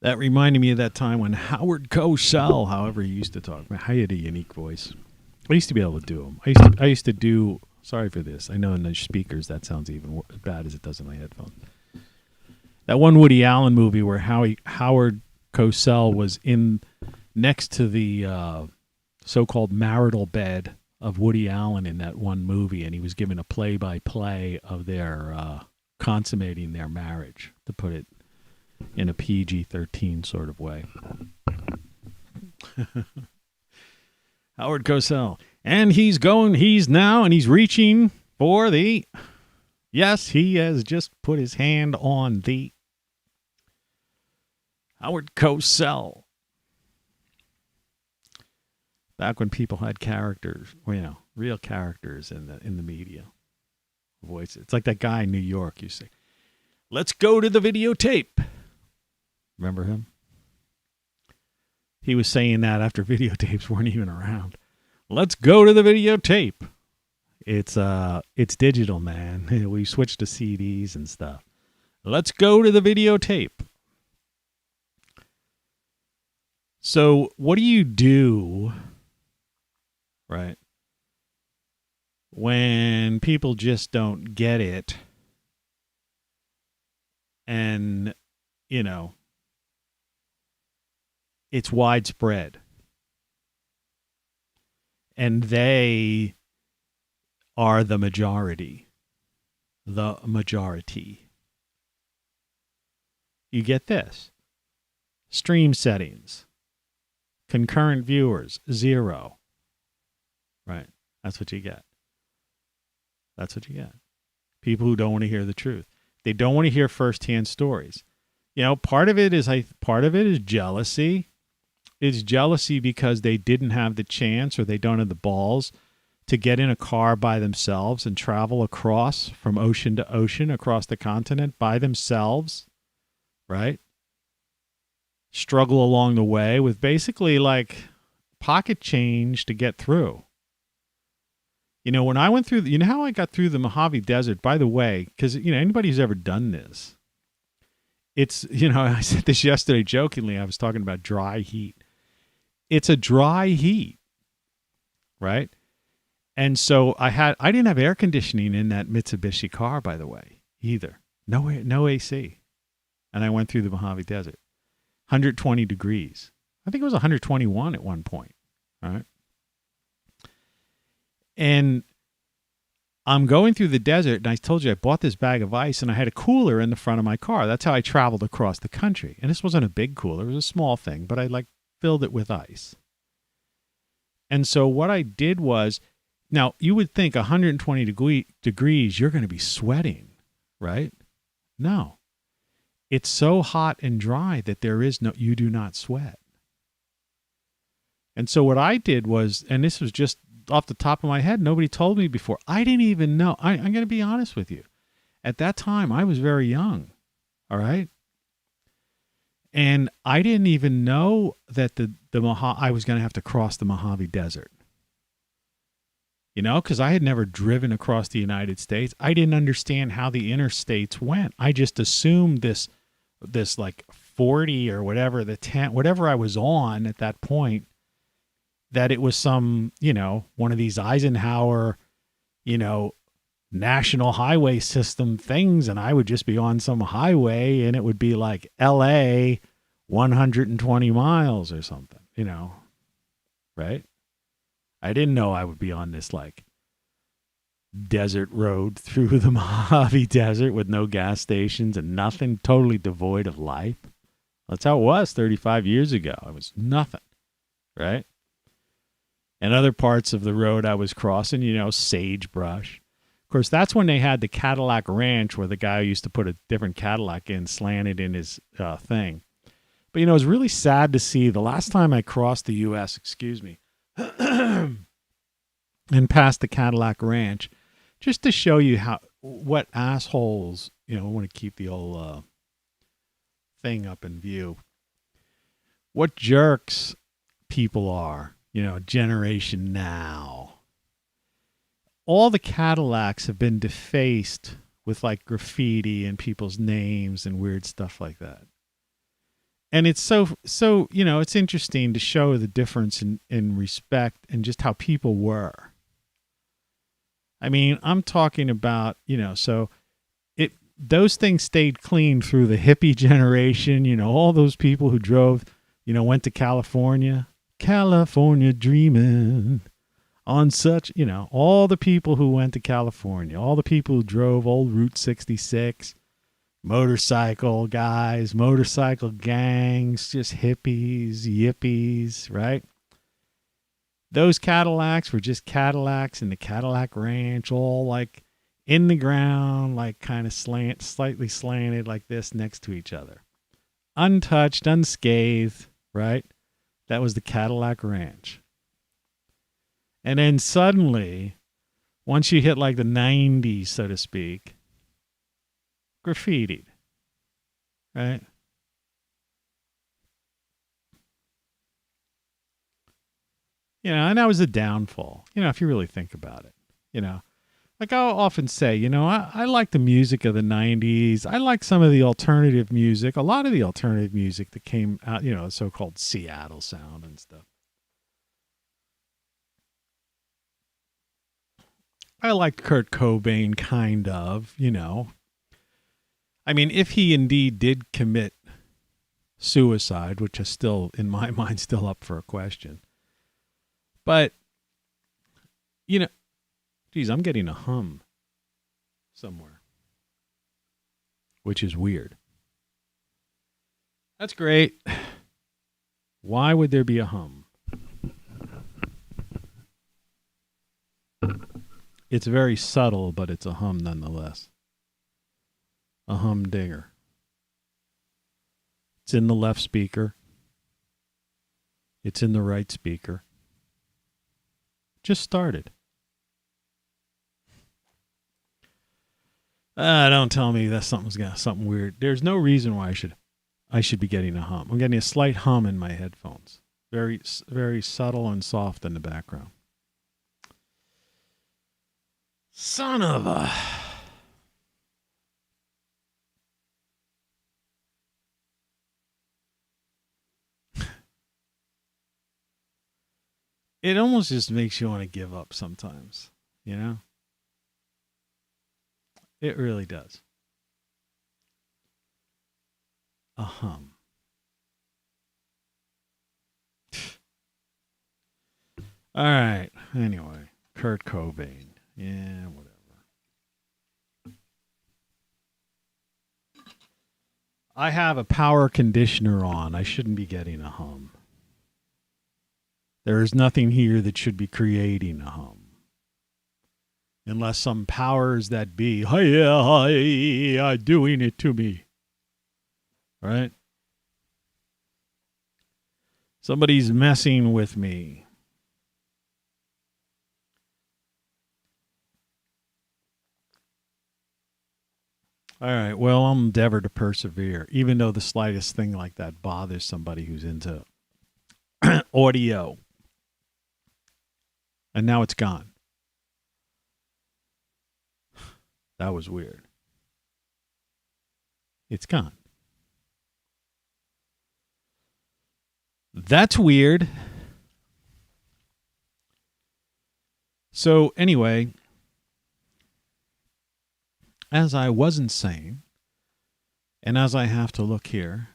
That reminded me of that time when Howard Cosell, however he used to talk, he had a unique voice. I used to be able to do them. I used to do, sorry for this, I know in the speakers that sounds even as bad as it does in my headphones. That one Woody Allen movie where Howard Cosell was in next to the so-called marital bed of Woody Allen in that one movie, and he was given a play-by-play of their consummating their marriage, to put it in a PG-13 sort of way. Howard Cosell. And he's reaching for the, yes, he has just put his hand on the Howard Cosell. Back when people had characters, real characters in the media. Voices. It's like that guy in New York, you say, let's go to the videotape. Remember him? He was saying that after videotapes weren't even around. Let's go to the videotape. It's digital, man. We switched to CDs and stuff. Let's go to the videotape. So, what do you do, right, when people just don't get it and, you know, it's widespread and they are the majority? The majority. You get this. Stream settings. Concurrent viewers, 0. Right? That's what you get. That's what you get. People who don't want to hear the truth. They don't want to hear firsthand stories. You know, part of it is jealousy. It's jealousy because they didn't have the chance or they don't have the balls to get in a car by themselves and travel across from ocean to ocean across the continent by themselves, right? Struggle along the way with basically like pocket change to get through. You know, when I went through, you know how I got through the Mojave Desert, by the way, because, you know, anybody who's ever done this, it's, you know, I said this yesterday jokingly, I was talking about dry heat. It's a dry heat, right? And so I didn't have air conditioning in that Mitsubishi car, by the way, either. No AC. And I went through the Mojave Desert. 120 degrees. I think it was 121 at one point. All right. And I'm going through the desert, and I told you I bought this bag of ice, and I had a cooler in the front of my car. That's how I traveled across the country. And this wasn't a big cooler. It was a small thing, but I filled it with ice. And so what I did was, now you would think 120 degrees, you're going to be sweating, right? No. It's so hot and dry that you do not sweat. And so what I did was, and this was just off the top of my head, nobody told me before. I didn't even know. I'm going to be honest with you. At that time, I was very young. All right. And I didn't even know that I was going to have to cross the Mojave Desert. You know, because I had never driven across the United States. I didn't understand how the interstates went. I just assumed this like 40 or whatever, whatever I was on at that point, that it was some, you know, one of these Eisenhower, you know, national highway system things. And I would just be on some highway and it would be like LA 120 miles or something, you know, right? I didn't know I would be on this like desert road through the Mojave Desert with no gas stations and nothing, totally devoid of life. That's how it was 35 years ago. It was nothing, right? And other parts of the road I was crossing, you know, sagebrush. Of course, that's when they had the Cadillac Ranch where the guy who used to put a different Cadillac in slanted in his thing. But, you know, it was really sad to see the last time I crossed the U.S., and past the Cadillac Ranch, just to show you what assholes, you know, I want to keep the old thing up in view. What jerks people are, you know, Generation Now. All the Cadillacs have been defaced with like graffiti and people's names and weird stuff like that. And it's so, you know, it's interesting to show the difference in respect and just how people were. I mean, I'm talking about, you know, so those things stayed clean through the hippie generation, you know, all those people who drove, you know, went to California dreaming on such, you know, all the people who went to California, all the people who drove old Route 66, motorcycle guys, motorcycle gangs, just hippies, yippies, right? Those Cadillacs were just Cadillacs in the Cadillac Ranch, all like in the ground, like kind of slightly slanted like this next to each other. Untouched, unscathed, right? That was the Cadillac Ranch. And then suddenly, once you hit like the 90s, so to speak, graffitied, right? You know, and that was a downfall, you know, if you really think about it, you know. Like I'll often say, I like the music of the 90s. I like some of the alternative music, a lot of the alternative music that came out, so-called Seattle sound and stuff. I like Kurt Cobain, kind of, I mean, if he indeed did commit suicide, which is still, in my mind, still up for a question. But, geez, I'm getting a hum somewhere, which is weird. That's great. Why would there be a hum? It's very subtle, but it's a hum nonetheless. A humdinger. It's in the left speaker. It's in the right speaker. Just started. Don't tell me that something's got something weird. There's no reason why I should be getting a hum. I'm getting a slight hum in my headphones. Very, very subtle and soft in the background. Son of a... It almost just makes you want to give up sometimes, It really does. A hum. All right. Anyway, Kurt Cobain. Yeah, whatever. I have a power conditioner on. I shouldn't be getting a hum. There is nothing here that should be creating a hum. Unless some powers that be, are doing it to me. Right? Somebody's messing with me. All right, well, I'll endeavor to persevere, even though the slightest thing like that bothers somebody who's into audio. And now it's gone. That was weird. It's gone. That's weird. So anyway, as I wasn't saying, and as I have to look here,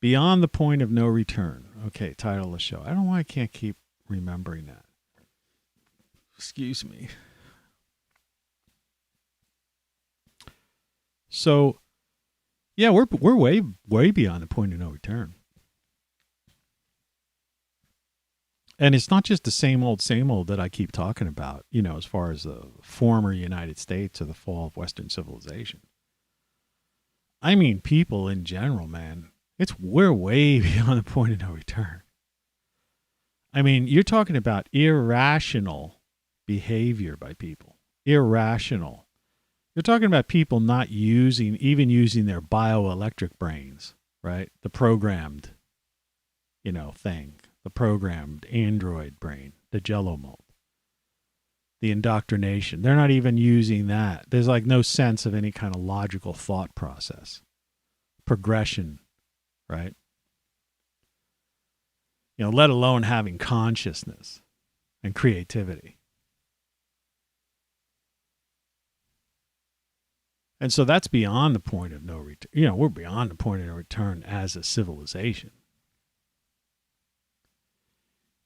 beyond the point of no return. Okay, title of the show. I don't know why I can't keep remembering that. Excuse me. So, yeah, we're way beyond the point of no return. And it's not just the same old that I keep talking about, as far as the former United States or the fall of Western civilization. I mean, people in general, man, we're way beyond the point of no return. I mean, you're talking about irrational behavior by people. Irrational. You're talking about people not using their bioelectric brains, right? The programmed, thing. The programmed android brain, the jello mold. The indoctrination. They're not even using that. There's like no sense of any kind of logical thought process. Progression, right? Let alone having consciousness and creativity. And so that's beyond the point of no return. We're beyond the point of no return as a civilization.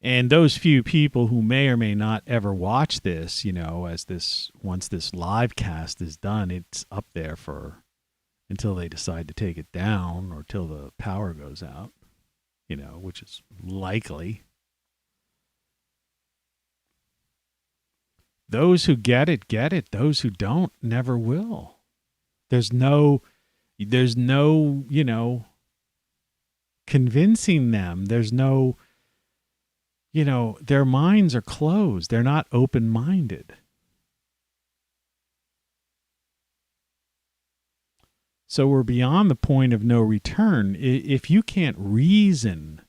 And those few people who may or may not ever watch this, once this live cast is done, it's up there until they decide to take it down or till the power goes out, which is likely. Those who get it, get it. Those who don't, never will. There's no, convincing them. There's no, their minds are closed. They're not open-minded. So we're beyond the point of no return. If you can't reason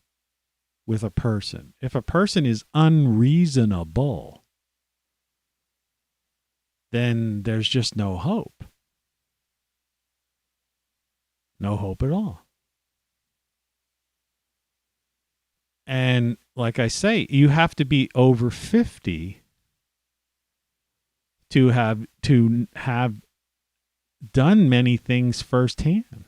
with a person, if a person is unreasonable, then there's just no hope. No hope at all. And like I say, you have to be over 50 to have done many things firsthand.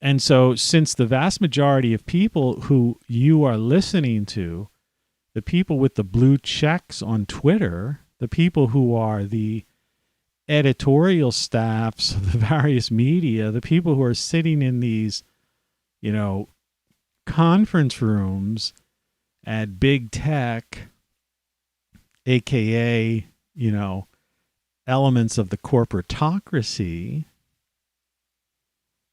And so since the vast majority of people who you are listening to, the people with the blue checks on Twitter, the people who are the editorial staffs of the various media, the people who are sitting in these, conference rooms at big tech, AKA, elements of the corporatocracy,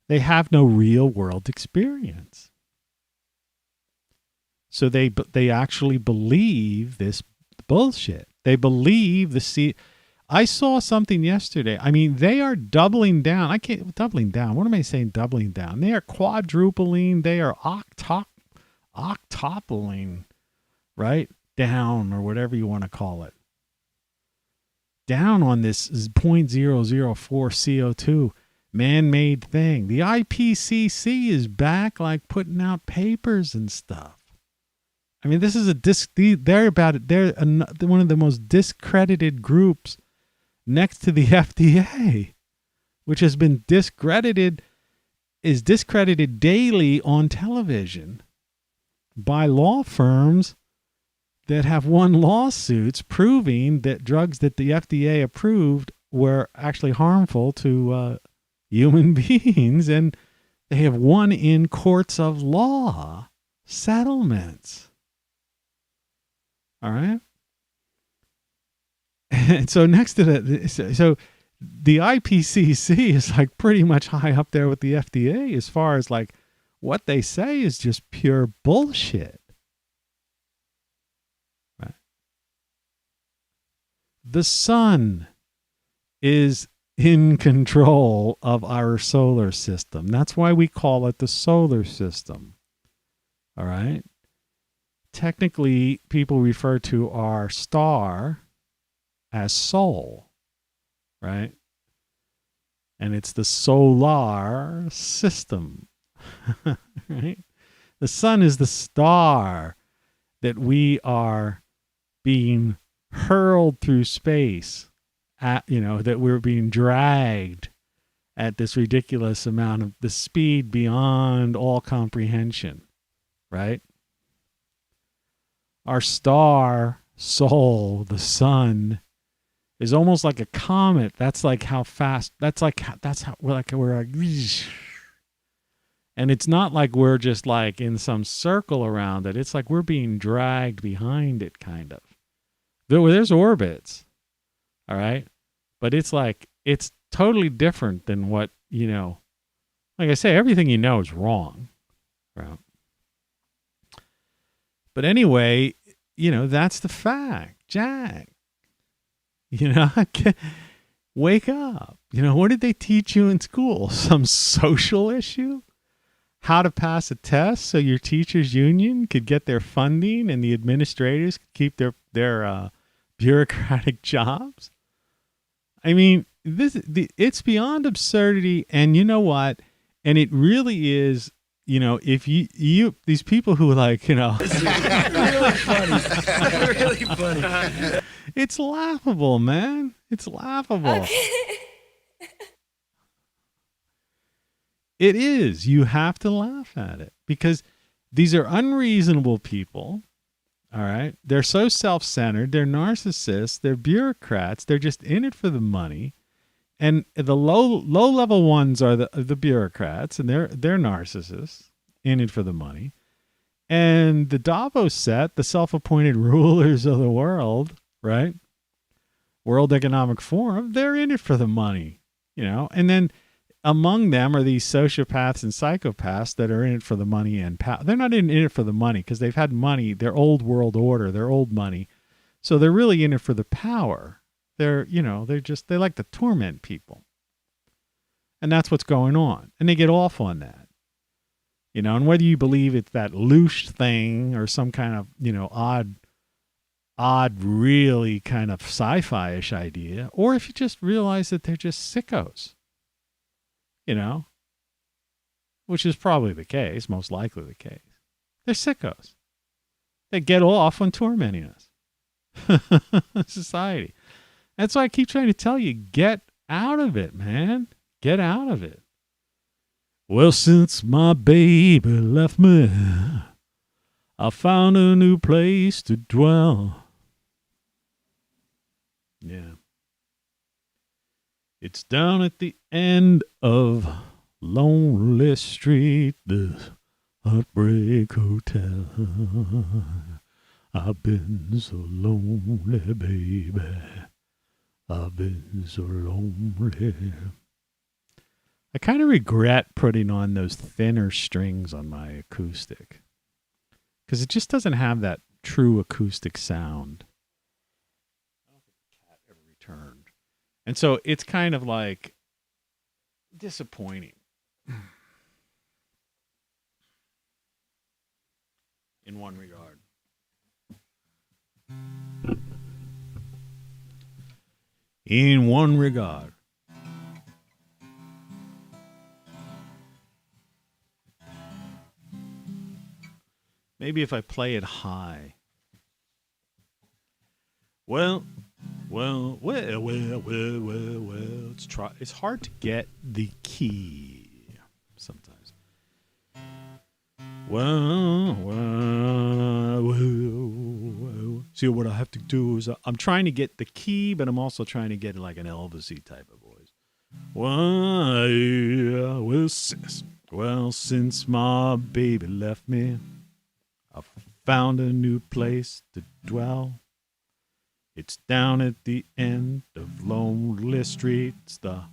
they have no real world experience. So they actually believe this bullshit. They believe I saw something yesterday. I mean, they are doubling down. Doubling down. What am I saying? Doubling down. They are quadrupling. They are octupling, right? Down, or whatever you want to call it. Down on this 0.004 CO2 man-made thing. The IPCC is back, like putting out papers and stuff. I mean, this is they're about it. They're one of the most discredited groups next to the FDA, which has been discredited daily on television by law firms that have won lawsuits proving that drugs that the FDA approved were actually harmful to human beings, and they have won in courts of law settlements. All right. And so next to that, so the IPCC is like pretty much high up there with the FDA as far as like what they say is just pure bullshit. Right. The sun is in control of our solar system. That's why we call it the solar system. All right. Technically, people refer to our star as Sol, right? And it's the solar system, right? The sun is the star that we are being hurled through space at, that we're being dragged at this ridiculous amount of the speed beyond all comprehension, right? Our star, Sol, the sun, is almost like a comet. That's like how fast. That's how we're like, and it's not like we're just like in some circle around it. It's like we're being dragged behind it, kind of. There's orbits, all right, but it's like it's totally different than what Like I say, everything is wrong, right? But anyway, that's the fact, Jack. Wake up. What did they teach you in school? Some social issue? How to pass a test so your teachers' union could get their funding and the administrators could keep their bureaucratic jobs? I mean, it's beyond absurdity, and you know what? And it really is. If you these people who like, This is really funny. Really funny. It's laughable, man. It's laughable. Okay. It is. You have to laugh at it because these are unreasonable people. All right. They're so self-centered. They're narcissists. They're bureaucrats. They're just in it for the money. And the low level ones are the bureaucrats, and they're narcissists in it for the money. And the Davos set, the self-appointed rulers of the world, right? World Economic Forum, they're in it for the money, And then among them are these sociopaths and psychopaths that are in it for the money and power. They're not in it for the money because they've had money, their old world order, their old money. So they're really in it for the power. They like to torment people. And that's what's going on. And they get off on that. And whether you believe it's that loosh thing or some kind of, odd odd, really kind of sci-fi-ish idea, or if you just realize that they're just sickos, which is probably the case, most likely the case. They're sickos. They get off on tormenting us. Society. That's why I keep trying to tell you, get out of it, man. Get out of it. Well, since my baby left me, I found a new place to dwell. Yeah. It's down at the end of Lonely Street, this Heartbreak Hotel. I've been so lonely, baby. I've been so lonely. I kind of regret putting on those thinner strings on my acoustic because it just doesn't have that true acoustic sound. I don't think the cat ever returned. And so it's kind of like disappointing. In one regard. In one regard. Maybe if I play it high. Well. It's hard to get the key sometimes. Well. See, what I have to do is I'm trying to get the key, but I'm also trying to get like an Elvis-y type of voice. Well, since my baby left me, I found a new place to dwell. It's down at the end of Lonely Street, it's the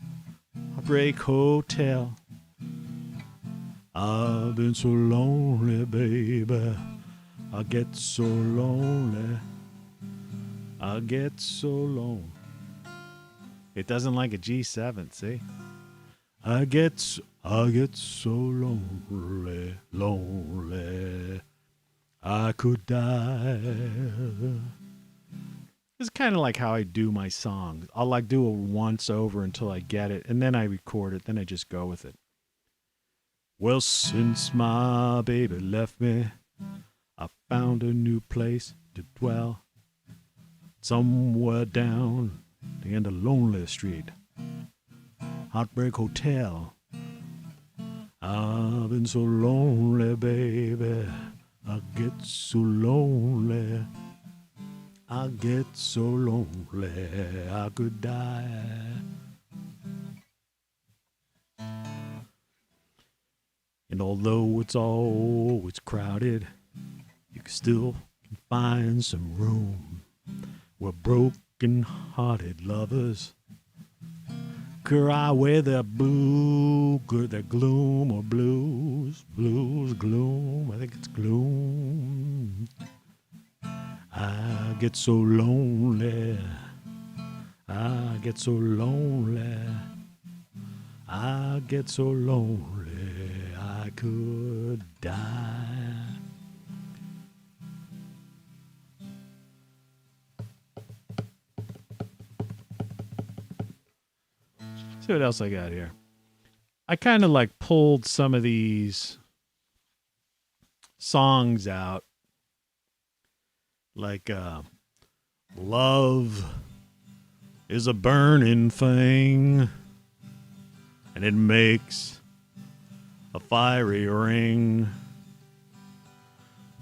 Heartbreak Hotel. I've been so lonely, baby. I get so lonely. I get so lonely. It doesn't like a G7, see? I get so lonely, lonely. I could die. It's kind of like how I do my songs. I'll like do it once over until I get it, and then I record it, then I just go with it. Well, since my baby left me, I found a new place to dwell. Somewhere down the end of Lonely Street, Heartbreak Hotel. I've been so lonely, baby. I get so lonely. I get so lonely, I could die. And although it's always crowded, you can still find some room where broken-hearted lovers cry away their their gloom or blues, gloom. I think it's gloom. I get so lonely. I get so lonely. I get so lonely. I could die. See what else I got here. I kind of like pulled some of these songs out. Like, love is a burning thing, and it makes a fiery ring,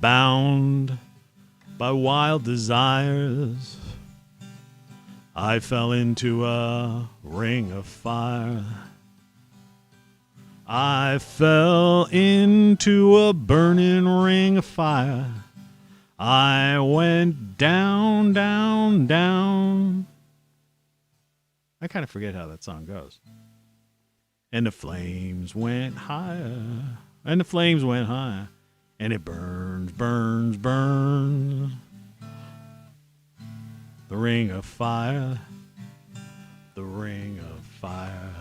bound by wild desires. I fell into a ring of fire. I fell into a burning ring of fire. I went down, down, down. I kind of forget how that song goes. And the flames went higher. And the flames went higher. And it burns, burns, burns. The ring of fire. The ring of fire.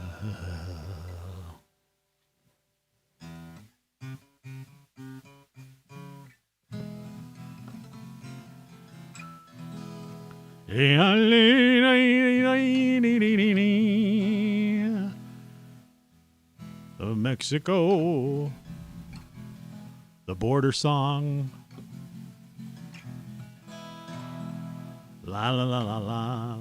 Of Mexico. The border song. La la la la la la.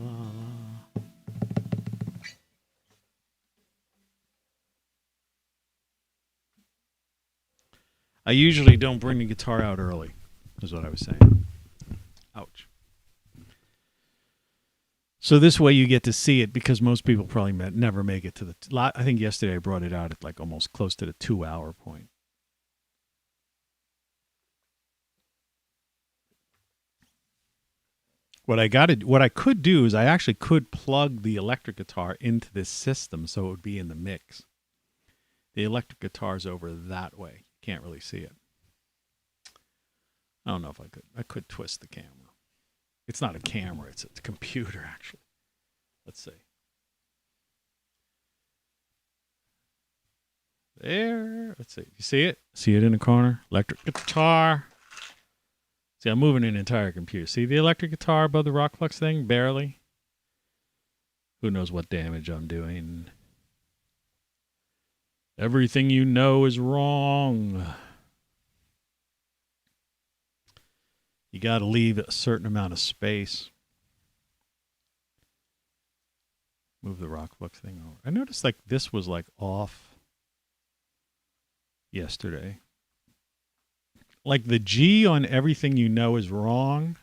I usually don't bring the guitar out early, is what I was saying. Ouch. So this way you get to see it, because most people probably never make it to the... I think yesterday I brought it out at like almost close to the 2-hour point. What I could do is I actually could plug the electric guitar into this system so it would be in the mix. The electric guitar's over that way. Can't really see it. I don't know if I could. I could twist the camera. It's not a camera. It's a computer, actually. Let's see. There. Let's see. You see it? See it in the corner? Electric guitar. See, I'm moving an entire computer. See the electric guitar above the rock flux thing? Barely. Who knows what damage I'm doing. Everything you know is wrong. You got to leave a certain amount of space. Move the rock flux thing over. I noticed like this was like off yesterday. Like the G on everything you know is wrong.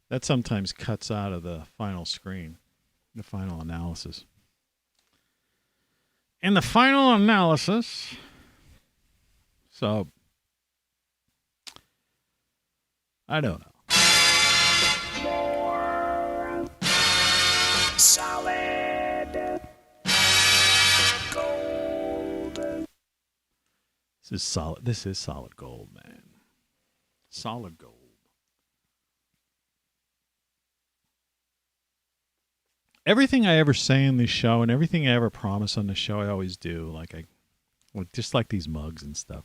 That sometimes cuts out of the final screen, the final analysis. And the final analysis... So, I don't know. Solid gold. This is solid. This is solid gold, man. Solid gold. Everything I ever say in this show and everything I ever promise on the show, I always do. Just like these mugs and stuff.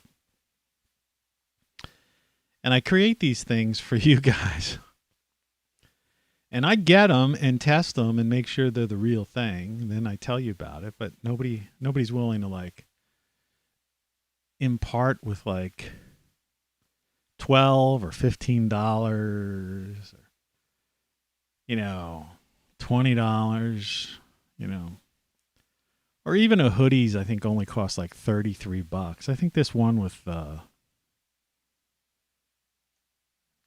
And I create these things for you guys. And I get them and test them and make sure they're the real thing. And then I tell you about it. But nobody's willing to like impart with like $12 or $15 or, $20, or even a hoodies I think only cost like $33. I think this one with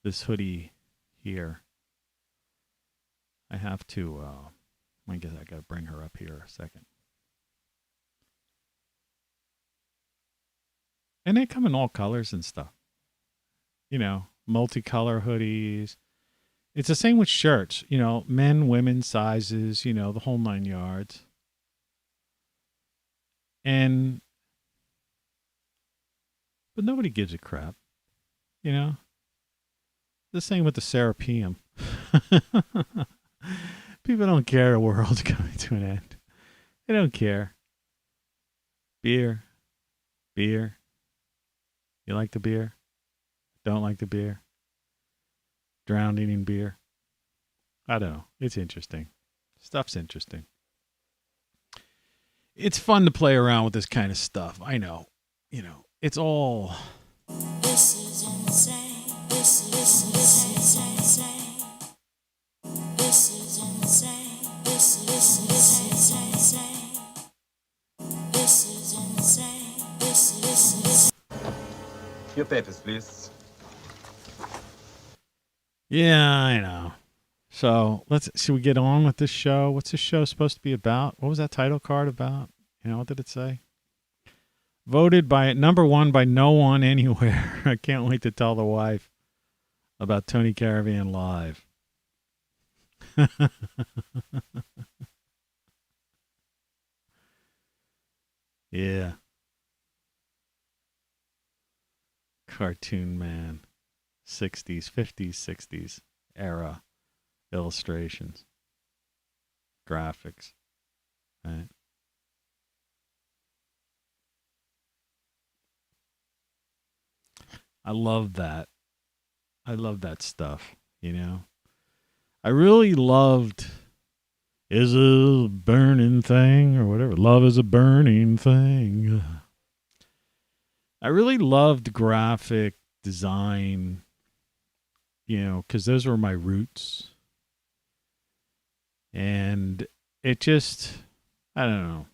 this hoodie here, I have to, I guess I got to bring her up here a second. And they come in all colors and stuff. Multicolor hoodies. It's the same with shirts, men, women, sizes, the whole 9 yards. But nobody gives a crap, The same with the Serapeum. People don't care the world's coming to an end. They don't care. Beer. You like the beer? Don't like the beer? Drowning in beer? I don't know. It's interesting. Stuff's interesting. It's fun to play around with this kind of stuff. I know. It's all... This is insane. This is insane. This is insane. This is insane. This is insane. This is insane. Your papers, please. Yeah, I know. So should we get on with this show? What's this show supposed to be about? What was that title card about? What did it say? Voted by number one by no one anywhere. I can't wait to tell the wife about Tony Caravan Live. Yeah. Cartoon man. 60s, 50s, 60s era illustrations. Graphics. Right? I love that. I love that stuff, you know. I really loved Is a Burning Thing or whatever. Love is a burning thing. I really loved graphic design, you know, because those were my roots. And it just, I don't know.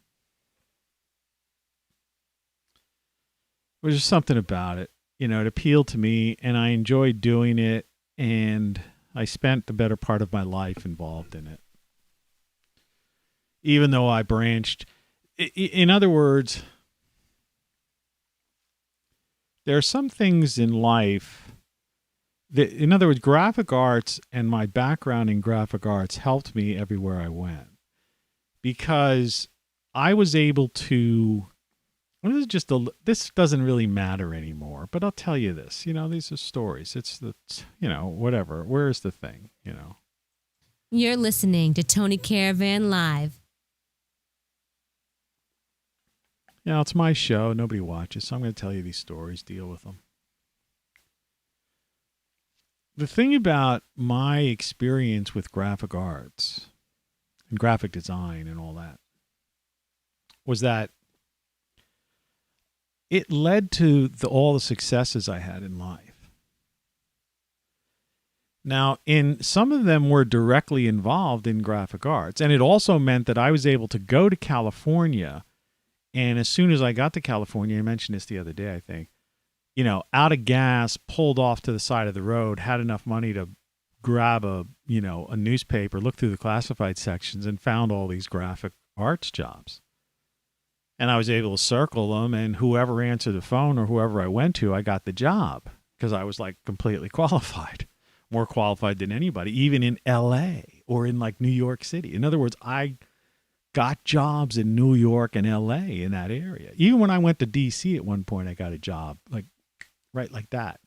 There's just something about it. You know, it appealed to me and I enjoyed doing it. And I spent the better part of my life involved in it. Even though I branched. In other words, there are some things in life that, in other words, graphic arts and my background in graphic arts helped me everywhere I went. Because I was able to, this doesn't really matter anymore, but I'll tell you this, you know, these are stories. It's the, you know, whatever. Where's the thing, you know? You're listening to Tony Caravan Live. Yeah, it's my show. Nobody watches, so I'm going to tell you these stories, deal with them. The thing about my experience with graphic arts and graphic design and all that was that it led to all the successes I had in life. Now, some of them were directly involved in graphic arts, and it also meant that I was able to go to California, and as soon as I got to California, I mentioned this the other day, I think, you know, out of gas, pulled off to the side of the road, had enough money to grab a newspaper, look through the classified sections, and found all these graphic arts jobs. And I was able to circle them, and whoever answered the phone or whoever I went to, I got the job because I was like completely qualified, more qualified than anybody, even in LA or in like New York City. In other words, I got jobs in New York and LA in that area. Even when I went to DC at one point, I got a job like right like that.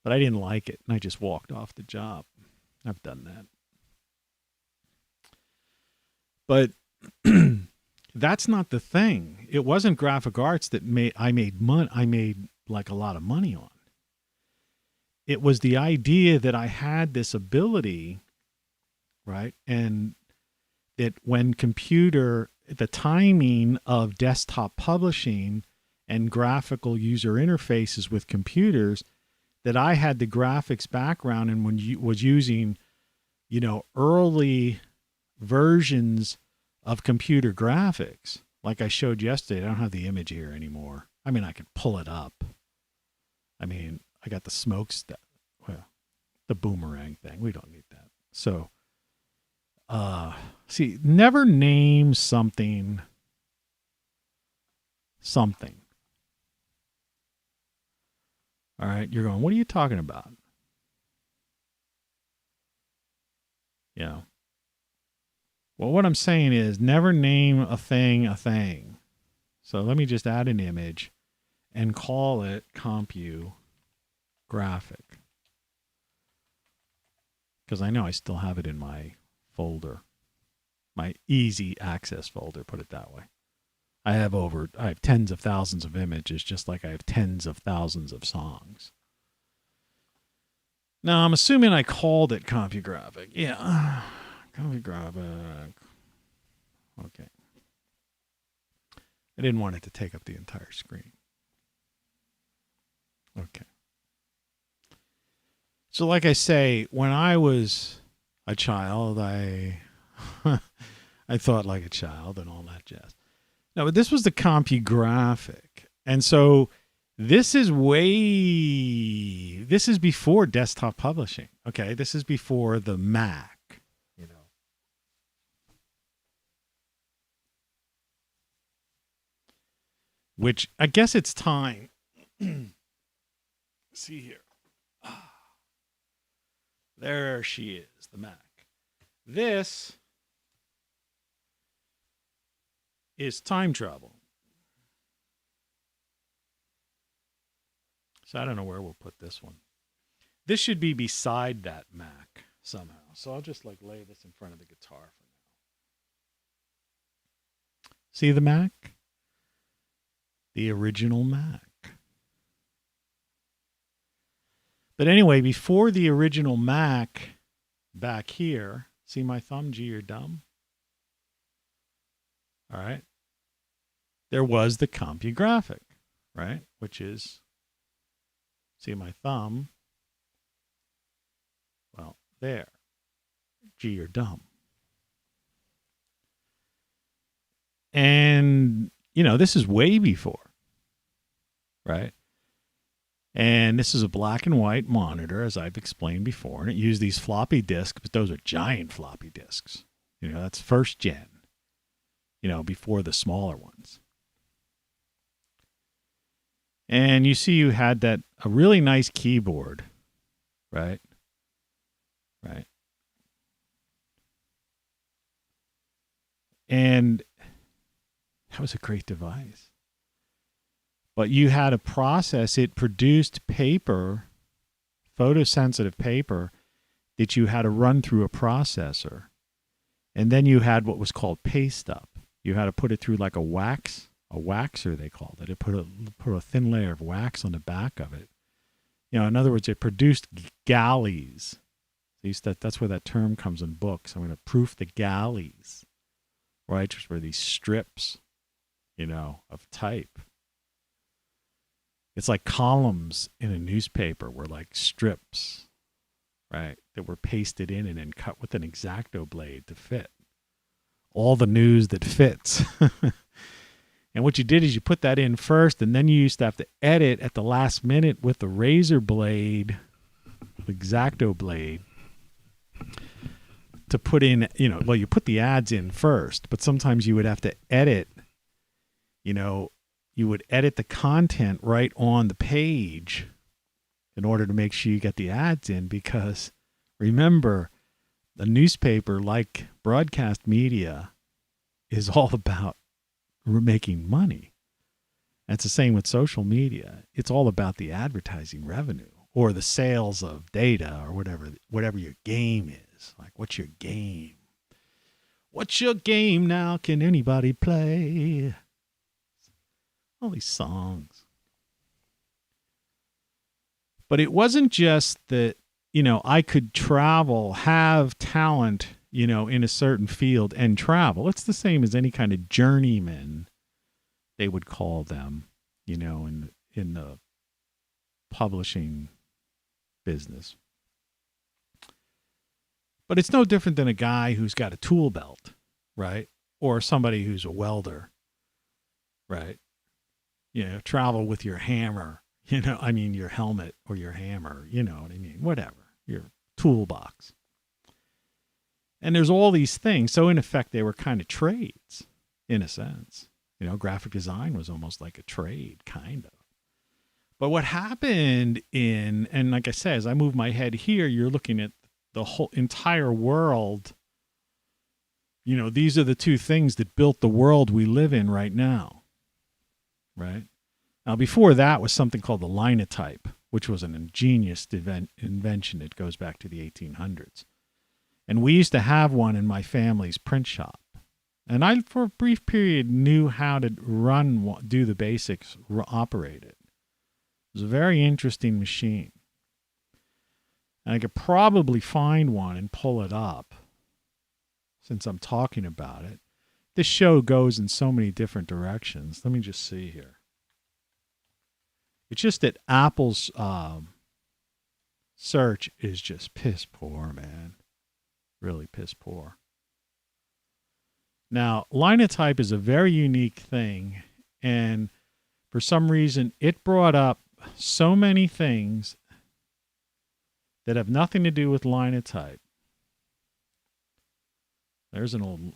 But I didn't like it, and I just walked off the job. I've done that. But that's not the thing. It wasn't graphic arts that I made like a lot of money on. It was the idea that I had this ability, right? And that when the timing of desktop publishing and graphical user interfaces with computers, that I had the graphics background and was using, you know, early versions of computer graphics, like I showed yesterday. I don't have the image here anymore. I mean, I could pull it up. I mean, I got the smokestack, the boomerang thing. We don't need that. So, see, never name something. All right, you're going, what are you talking about? Yeah. Well, what I'm saying is never name a thing a thing. So let me just add an image and call it CompuGraphic. Because I know I still have it in my folder. My easy access folder, put it that way. I have tens of thousands of images, just like I have tens of thousands of songs. Now, I'm assuming I called it CompuGraphic. Yeah. CompuGraphic. Okay. I didn't want it to take up the entire screen. Okay. So like I say, when I was a child, I thought like a child and all that jazz. No, but this was the CompuGraphic. And so this is before desktop publishing. Okay, this is before the Mac, you know. Which I guess it's time. See here. There she is, the Mac. This is time travel. So I don't know where we'll put this one. This should be beside that Mac somehow. So I'll just like lay this in front of the guitar for now. See the Mac? The original Mac. But anyway, before the original Mac back here, see my thumb, G, you're dumb? All right. There was the CompuGraphic, right? Which is, see my thumb? Well, there. G, you're dumb. And, this is way before, right? And this is a black and white monitor, as I've explained before. And it used these floppy disks, but those are giant floppy disks. That's first gen, before the smaller ones. And you see you had a really nice keyboard, right? Right. And that was a great device. But you had to process it, produced paper, photosensitive paper, that you had to run through a processor. And then you had what was called paste up. You had to put it through like a waxer, they called it. It put a thin layer of wax on the back of it. In other words, it produced galleys. That's where that term comes in books. I'm going to proof the galleys, right? Which were these strips, of type. It's like columns in a newspaper were like strips, right, that were pasted in and then cut with an X-Acto blade to fit all the news that fits. And what you did is you put that in first, and then you used to have to edit at the last minute with the razor blade, the X-Acto blade, to put in, you put the ads in first, but sometimes you would have to edit, you would edit the content right on the page in order to make sure you get the ads in, because remember, the newspaper, like broadcast media, is all about making money. That's the same with social media. It's all about the advertising revenue or the sales of data or whatever your game is. Like, what's your game? What's your game now? Can anybody play? All these songs. But it wasn't just that, I could travel, have talent, in a certain field and travel. It's the same as any kind of journeyman, they would call them, in the publishing business. But it's no different than a guy who's got a tool belt, right? Or somebody who's a welder, right? Travel with your hammer, your helmet or your hammer, you know what I mean? Whatever, your toolbox. And there's all these things. So in effect, they were kind of trades in a sense. Graphic design was almost like a trade, kind of. But what happened and like I said, as I move my head here, you're looking at the whole entire world. These are the two things that built the world we live in right now. Right? Now, before that was something called the linotype, which was an ingenious invention that goes back to the 1800s. And we used to have one in my family's print shop. And I, for a brief period, knew how to do the basics, operate it. It was a very interesting machine. And I could probably find one and pull it up since I'm talking about it. This show goes in so many different directions. Let me just see here. It's just that Apple's search is just piss poor, man. Really piss poor. Now, linotype is a very unique thing, and for some reason, it brought up so many things that have nothing to do with linotype. There's an old...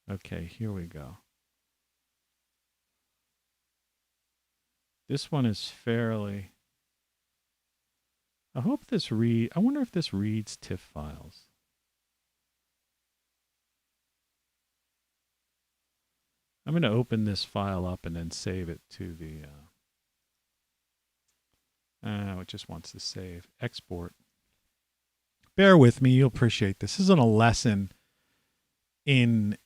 Okay, here we go. This one is fairly... I wonder if this reads TIFF files. I'm going to open this file up and then save it to the... it just wants to save. Export. Bear with me. You'll appreciate this. This isn't a lesson in,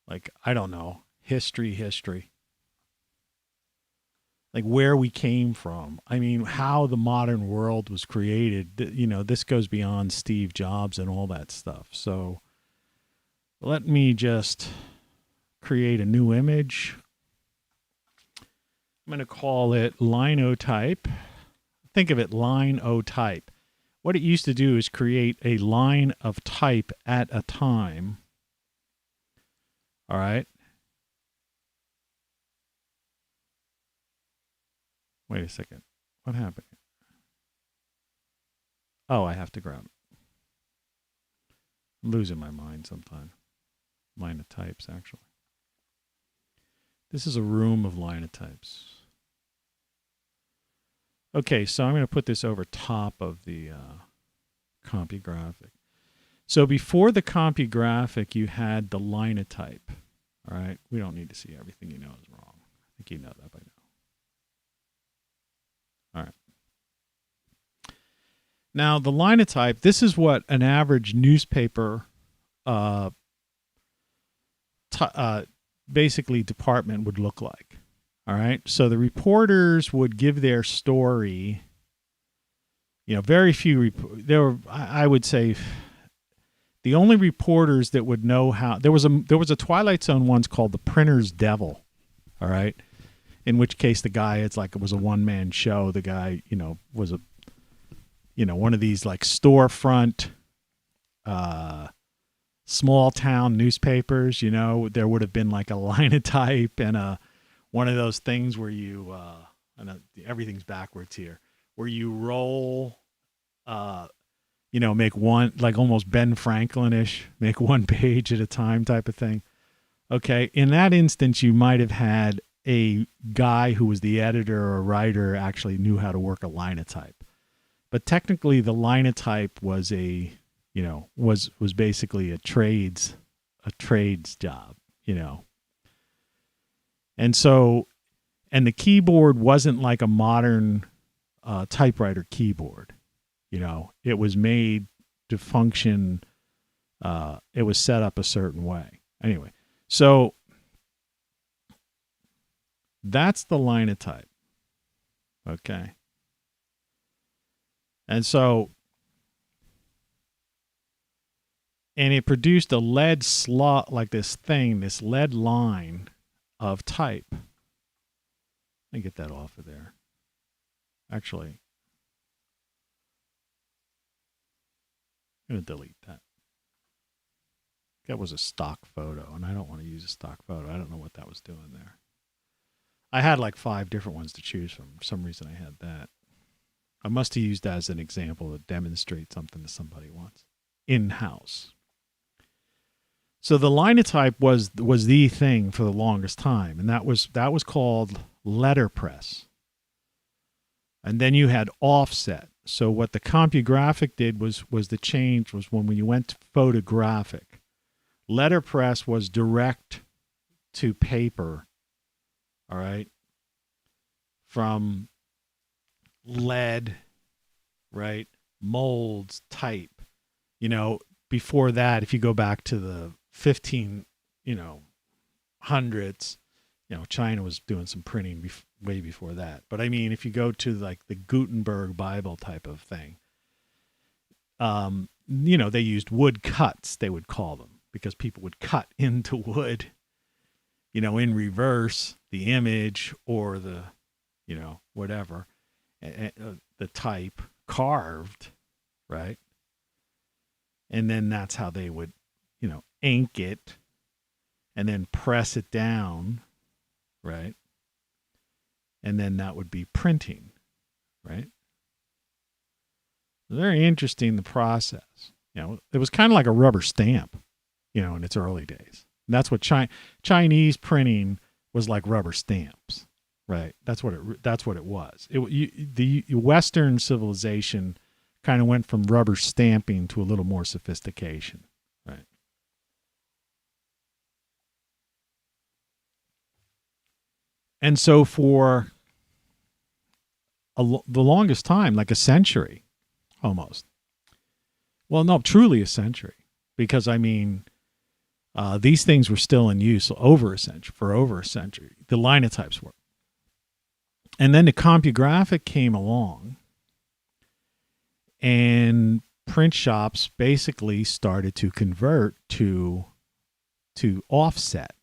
like, I don't know, history. like where we came from. I mean, how the modern world was created. You know, this goes beyond Steve Jobs and all that stuff. So let me just create a new image. I'm going to call it linotype. Think of it linotype. What it used to do is create a line of type at a time. All right. Wait a second. What happened? Oh, I have to grab it. I'm losing my mind sometimes. Line of types, actually. This is a room of linotypes. Okay, so I'm going to put this over top of the CompuGraphic. So before the CompuGraphic, you had the linotype. All right, we don't need to see everything you know is wrong. I think you know that by now. All right. Now, the linotype, this is what an average newspaper basically department would look like. All right. So the reporters would give their story. You know, very few. There were, I would say, the only reporters that would know how. There was a Twilight Zone once called The Printer's Devil. All right. In which case the guy, it was a one-man show. The guy, was one of these like storefront, small town newspapers. There would have been like a linotype and one of those things where you, everything's backwards here, where you roll, make one, like almost Ben Franklin-ish, make one page at a time type of thing. Okay. In that instance, you might have had a guy who was the editor or writer actually knew how to work a linotype. But technically the linotype was was basically a trades job, And so, and the keyboard wasn't like a modern typewriter keyboard. It was made to function. It was set up a certain way. Anyway, so that's the linotype. Okay. And so, and it produced a lead slot like this lead line of type. Let me get that off of there. Actually, I'm going to delete that. That was a stock photo, and I don't want to use a stock photo. I don't know what that was doing there. I had like 5 different ones to choose from. For some reason, I had that. I must have used that as an example to demonstrate something to somebody once in-house. So the linotype was the thing for the longest time, and that was called letterpress. And then you had offset. So what the CompuGraphic did was the change was when you went to photographic. Letterpress was direct to paper, all right, from lead, right, molds, type. Before that, if you go back to the 1500s, China was doing some printing way before that. But I mean, if you go to like the Gutenberg Bible type of thing, they used wood cuts, they would call them, because people would cut into wood, in reverse, the image or the, whatever, the type carved, right? And then that's how they would, ink it and then press it down, right? And then that would be printing, right? Very interesting, the process. It was kind of like a rubber stamp, in its early days. And that's what Chinese printing was like, rubber stamps, right? That's what it was. The Western civilization kind of went from rubber stamping to a little more sophistication, right? And so for the longest time, like a century, almost. Well, no, truly a century, because I mean, these things were still in use for over a century. The linotypes were. And then the CompuGraphic came along, and print shops basically started to convert to offset.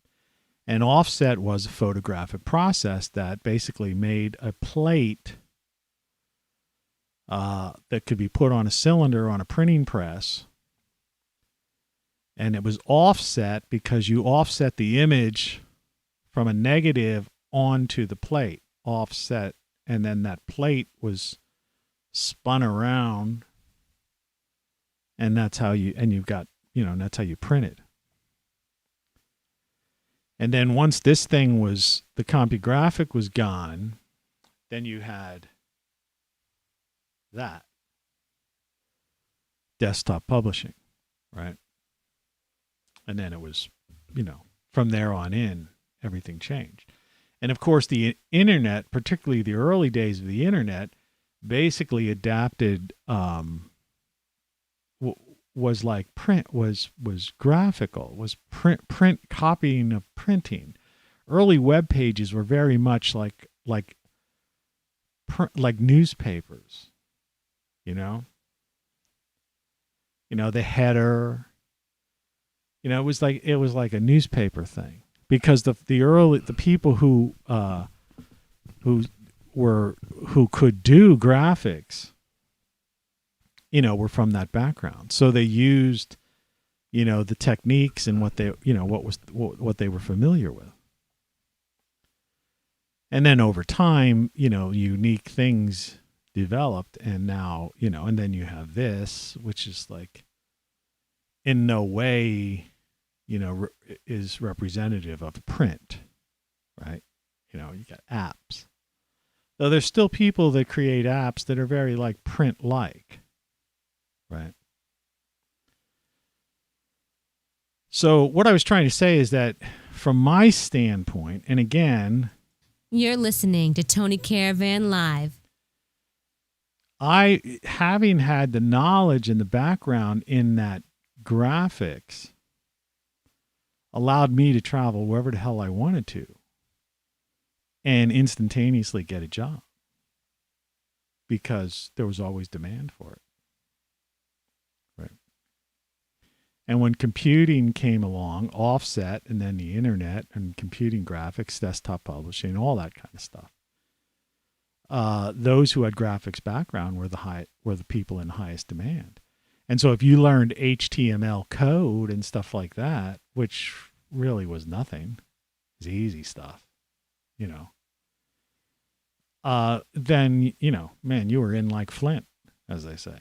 And offset was a photographic process that basically made a plate that could be put on a cylinder on a printing press. And it was offset because you offset the image from a negative onto the plate, offset. And then that plate was spun around. And that's how you've got, and that's how you print it. And then once this thing was, the CompuGraphic was gone, then you had that. Desktop publishing, right? And then it was, from there on in, everything changed. And of course, the internet, particularly the early days of the internet, basically adapted, was like print, was graphical, was print copying of printing. Early web pages were very much like newspapers, the header, it was like a newspaper thing, because the people who could do graphics, were from that background. So they used, the techniques and what they were familiar with. And then over time, unique things developed, and now, and then you have this, which is like in no way, is representative of print, right? You got apps. Though there's still people that create apps that are very like print-like, right? So what I was trying to say is that from my standpoint, and again, You're listening to Tony Caravan Live. Having had the knowledge and the background in that graphics, allowed me to travel wherever the hell I wanted to and instantaneously get a job, because there was always demand for it. Right. And when computing came along, offset, and then the internet and computing graphics, desktop publishing, all that kind of stuff, those who had graphics background were the people in highest demand. And so if you learned HTML code and stuff like that, which really was nothing, it was easy stuff, then, man, you were in like Flint, as they say.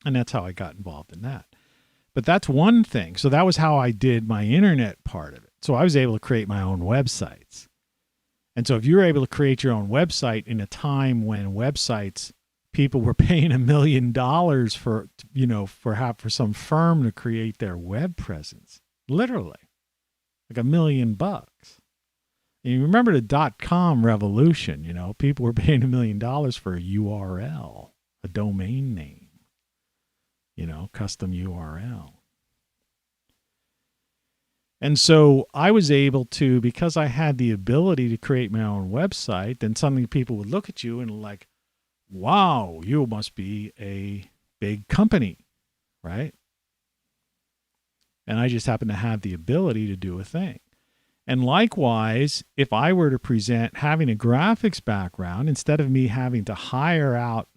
And that's how I got involved in that. But that's one thing. So that was how I did my internet part of it. So I was able to create my own websites. And so if you were able to create your own website in a time when websites, people were paying $1 million for some firm to create their web presence, literally, like $1 million. And you remember the .com revolution, people were paying $1 million for a URL, a domain name, custom URL. And so I was able to, because I had the ability to create my own website, then suddenly people would look at you and like, wow, you must be a big company, right? And I just happen to have the ability to do a thing. And likewise, if I were to present having a graphics background, instead of me having to hire out,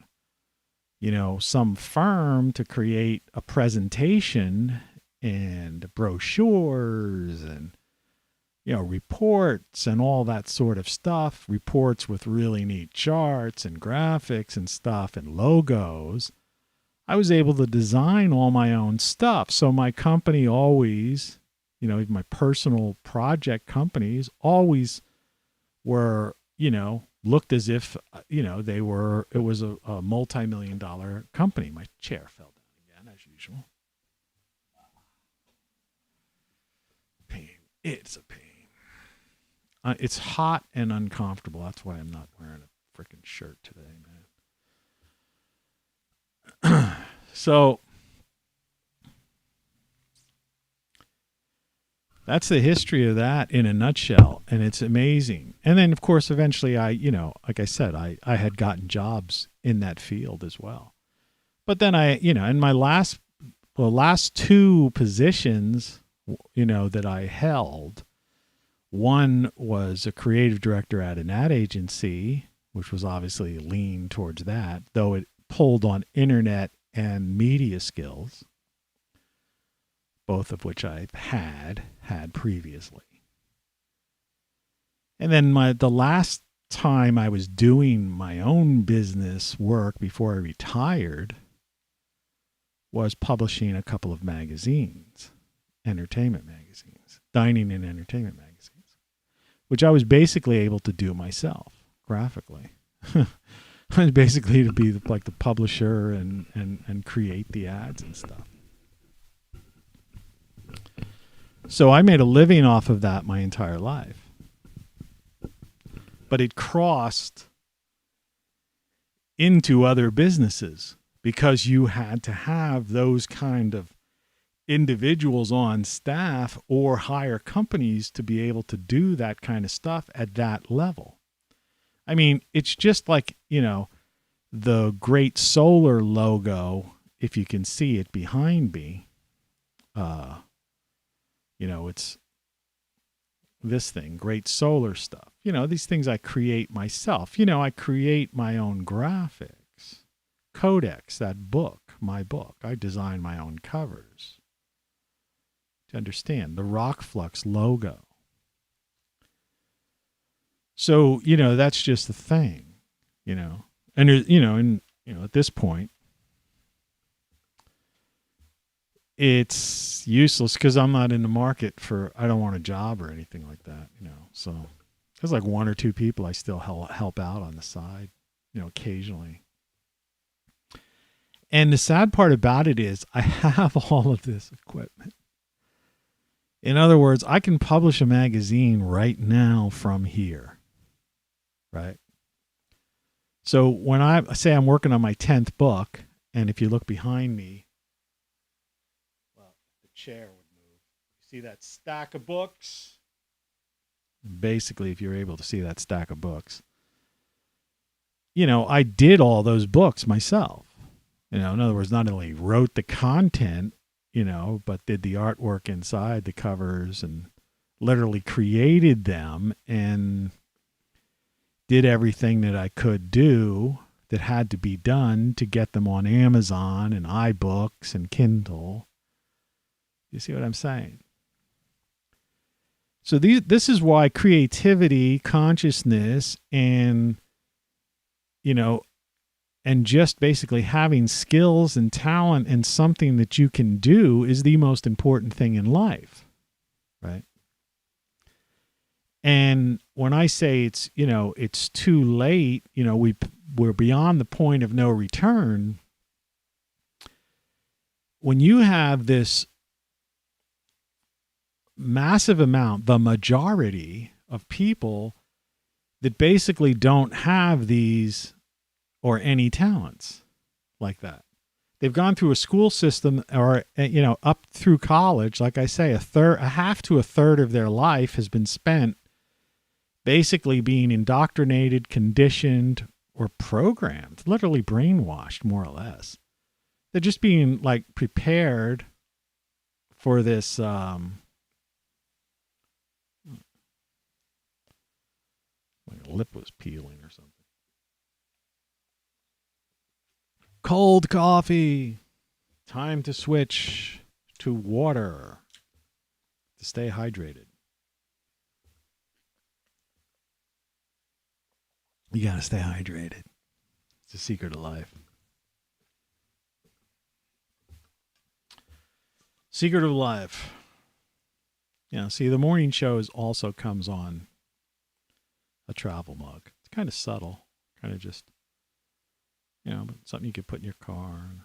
some firm to create a presentation and brochures and, reports and all that sort of stuff, reports with really neat charts and graphics and stuff and logos, I was able to design all my own stuff. So my company always, even my personal project companies always were, looked as if, it was a multi-million-dollar company. My chair fell down again, as usual. Pain. It's a pain. It's hot and uncomfortable. That's why I'm not wearing a freaking shirt today, man. So That's the history of that in a nutshell, and it's amazing. And then, of course, eventually like I said, I had gotten jobs in that field as well. But then in my last two positions, that I held, one was a creative director at an ad agency, which was obviously lean towards that, though it pulled on internet and media skills, both of which I've had previously. And then the last time I was doing my own business work before I retired was publishing a couple of magazines, entertainment magazines, dining and entertainment magazines, which I was basically able to do myself graphically. I was basically to be like the publisher and create the ads and stuff. So I made a living off of that my entire life. But it crossed into other businesses because you had to have those kind of individuals on staff or hire companies to be able to do that kind of stuff at that level. I mean, it's just like, the Great Solar logo, if you can see it behind me, it's this thing, Great Solar stuff. These things I create myself. I create my own graphics. Codex, that book, my book. I design my own covers. To understand, the Rock Flux logo. So, that's just the thing, And, at this point, it's useless because I'm not in the market I don't want a job or anything like that, So there's like one or two people I still help out on the side, occasionally. And the sad part about it is I have all of this equipment. In other words, I can publish a magazine right now from here, right? So when I say I'm working on my 10th book, and if you look behind me, well, the chair would move. See that stack of books? Basically, if you're able to see that stack of books, I did all those books myself. In other words, not only wrote the content, but did the artwork inside the covers and literally created them and did everything that I could do that had to be done to get them on Amazon and iBooks and Kindle. You see what I'm saying? So this is why creativity, consciousness, and, and just basically having skills and talent and something that you can do is the most important thing in life, right? And when I say it's too late, we're beyond the point of no return. When you have this massive amount, the majority of people that basically don't have these or any talents like that. They've gone through a school system or, up through college. Like I say, a half to a third of their life has been spent basically being indoctrinated, conditioned, or programmed, literally brainwashed, more or less. They're just being like prepared for this, my lip was peeling or something. Cold coffee. Time to switch to water to stay hydrated. You got to stay hydrated. It's the secret of life. Secret of life. See, the morning show also comes on a travel mug. It's kind of subtle, kind of just, but something you could put in your car and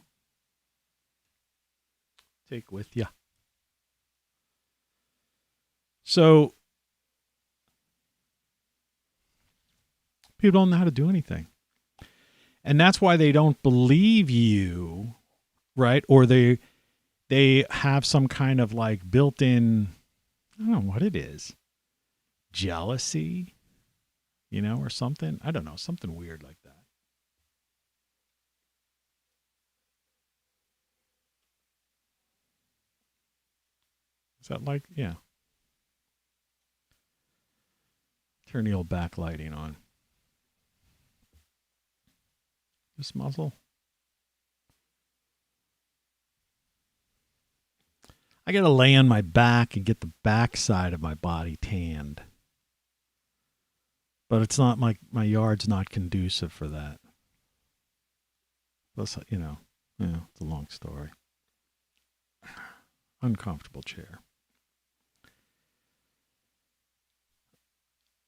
take with you. So people don't know how to do anything. And that's why they don't believe you, right? Or they have some kind of like built-in I don't know what it is. Jealousy, or something. I don't know, something weird like that. Is that like, yeah. Turn the old backlighting on. This muzzle. I got to lay on my back and get the back side of my body tanned. But it's not my yard's not conducive for that. Plus, it's a long story. Uncomfortable chair.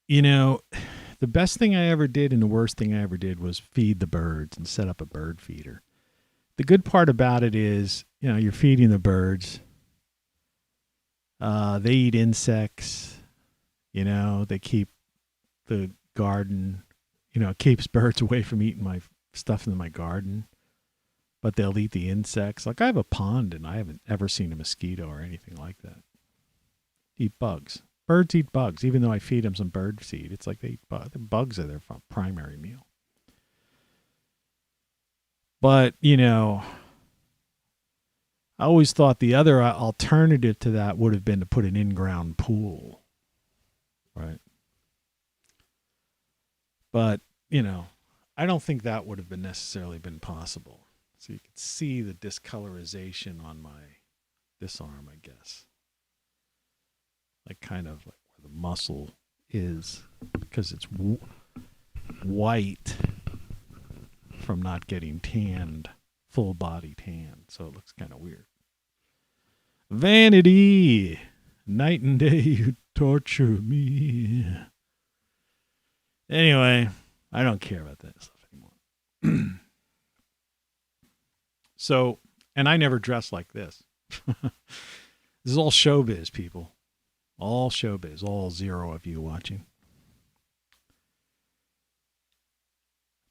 The best thing I ever did and the worst thing I ever did was feed the birds and set up a bird feeder. The good part about it is, you're feeding the birds. They eat insects. They keep the garden, it keeps birds away from eating my stuff in my garden. But they'll eat the insects. Like I have a pond and I haven't ever seen a mosquito or anything like that. Eat bugs. Birds eat bugs, even though I feed them some bird seed. It's like they eat bugs. The bugs are their primary meal. But, I always thought the other alternative to that would have been to put an in-ground pool. Right? But, I don't think that would have been necessarily been possible. So you can see the discolorization on this arm, I guess. Like kind of like where the muscle is, because it's white from not getting tanned, full body tan. So it looks kind of weird. Vanity, night and day you torture me. Anyway, I don't care about that stuff anymore. So, and I never dress like this. This is all showbiz, people. All showbiz, all zero of you watching.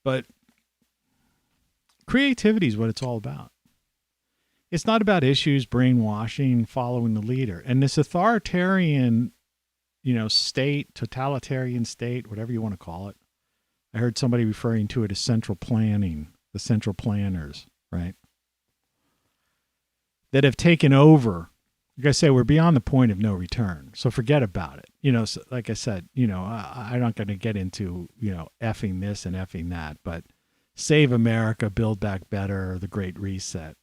But creativity is what it's all about. It's not about issues, brainwashing, following the leader. And this authoritarian, state, totalitarian state, whatever you want to call it. I heard somebody referring to it as central planning, the central planners, right? That have taken over. Like I say, we're beyond the point of no return. So forget about it. So like I said, I'm not going to get into, effing this and effing that, but Save America, Build Back Better, the Great Reset.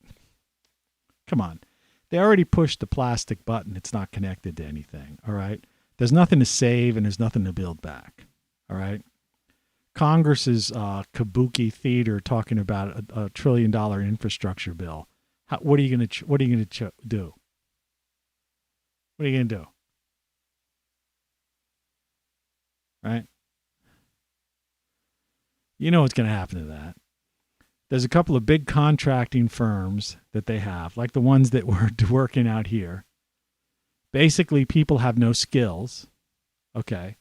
Come on. They already pushed the plastic button. It's not connected to anything. All right. There's nothing to save and there's nothing to build back. All right. Congress's kabuki theater talking about a $1 trillion infrastructure bill. What are you going to do? What are you going to do? Right? You know what's going to happen to that. There's a couple of big contracting firms that they have, like the ones that we're working out here. Basically, people have no skills. Okay.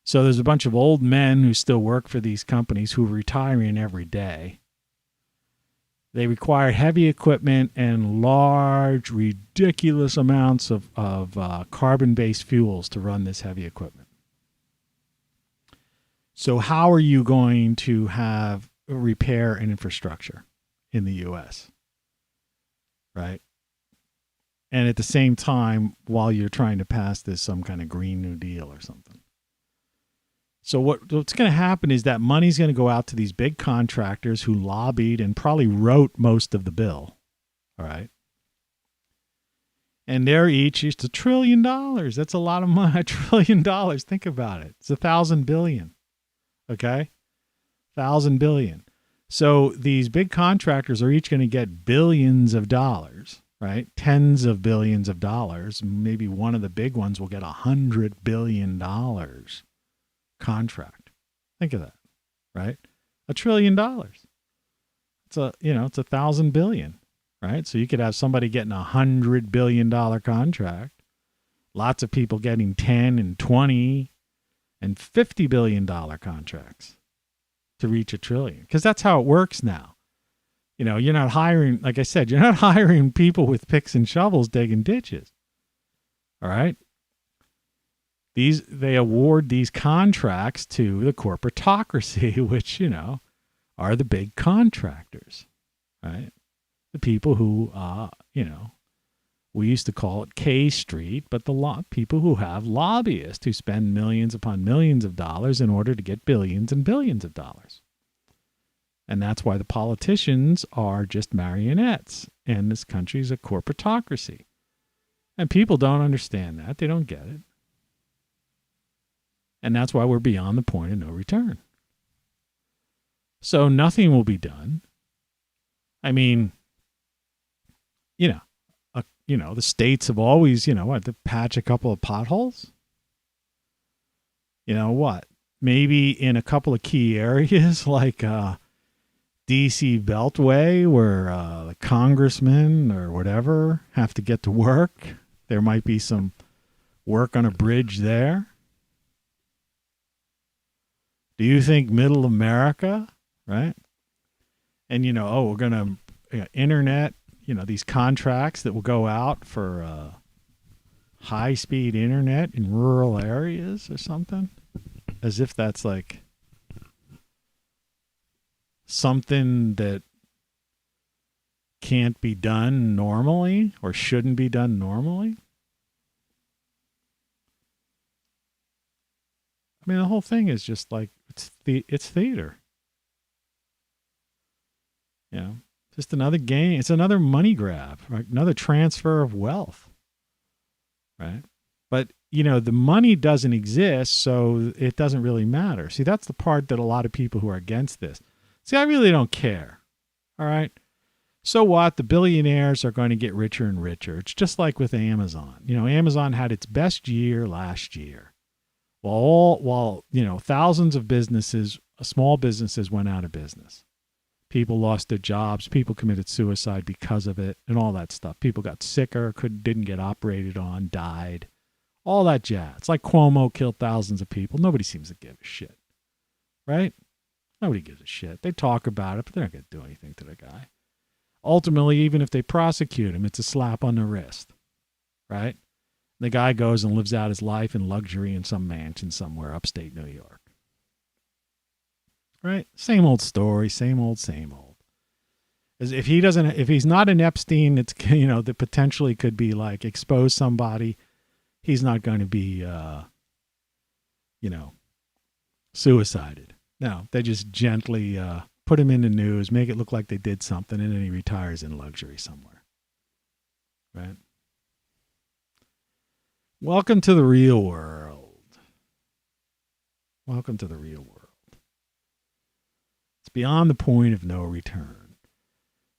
So there's a bunch of old men who still work for these companies who are retiring every day. They require heavy equipment and large, ridiculous amounts of carbon-based fuels to run this heavy equipment. So how are you going to have repair and infrastructure in the U.S., right? And at the same time, while you're trying to pass this some kind of Green New Deal or something. So what's going to happen is that money's going to go out to these big contractors who lobbied and probably wrote most of the bill. All right. And they're each $1 trillion. That's a lot of money. $1 trillion. Think about it. It's 1,000 billion. Okay. 1,000 billion. So these big contractors are each going to get billions of dollars, right? Tens of billions of dollars. Maybe one of the big ones will get $100 billion contract. Think of that, right? $1 trillion. It's it's 1,000 billion, right? So you could have somebody getting $100 billion contract. Lots of people getting 10 and 20 and $50 billion contracts to reach $1 trillion. Because that's how it works now. You're not hiring, like I said, you're not hiring people with picks and shovels digging ditches. All right? They award these contracts to the corporatocracy, which, are the big contractors, right? The people who, we used to call it K Street, but the people who have lobbyists who spend millions upon millions of dollars in order to get billions and billions of dollars. And that's why the politicians are just marionettes, and this country's a corporatocracy. And people don't understand that. They don't get it. And that's why we're beyond the point of no return. So nothing will be done. I mean, the states have always, to patch a couple of potholes. Maybe in a couple of key areas like DC Beltway, where the congressmen or whatever have to get to work. There might be some work on a bridge there. Do you think middle America, right? And, we're going to internet, these contracts that will go out for high-speed internet in rural areas or something? As if that's like something that can't be done normally or shouldn't be done normally. I mean, the whole thing is just like it's theater. Just another game. It's another money grab, right? Another transfer of wealth, right? But, the money doesn't exist, so it doesn't really matter. See, that's the part that a lot of people who are against this. See, I really don't care. All right. So what? The billionaires are going to get richer and richer. It's just like with Amazon. Amazon had its best year last year. While thousands of businesses, small businesses went out of business. People lost their jobs. People committed suicide because of it and all that stuff. People got sicker, didn't get operated on, died. All that jazz. It's like Cuomo killed thousands of people. Nobody seems to give a shit. Right? Nobody gives a shit. They talk about it, but they're not going to do anything to the guy. Ultimately, even if they prosecute him, it's a slap on the wrist. Right? The guy goes and lives out his life in luxury in some mansion somewhere upstate New York. Right? Same old story, same old. As if he's not an Epstein, it's, that potentially could be like expose somebody, he's not going to be, suicided. No, they just gently put him in the news, make it look like they did something, and then he retires in luxury somewhere. Right? Welcome to the real world. Welcome to the real world. It's beyond the point of no return.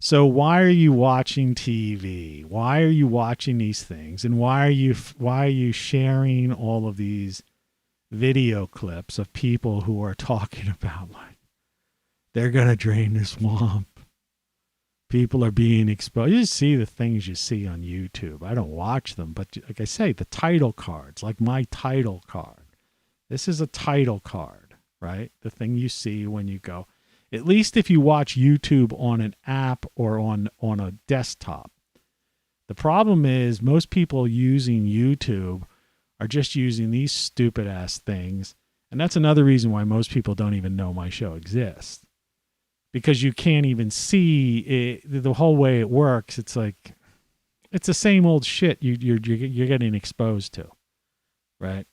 So why are you watching TV? Why are you watching these things? And why are you sharing all of these video clips of people who are talking about like they're going to drain the swamp? People are being exposed. You see the things you see on YouTube. I don't watch them, but like I say, the title cards, like my title card. This is a title card, right? The thing you see when you go. At least if you watch YouTube on an app or on a desktop. The problem is most people using YouTube are just using these stupid ass things. And that's another reason why most people don't even know my show exists. Because you can't even see it, the whole way it works. It's like, it's the same old shit you're getting exposed to, right?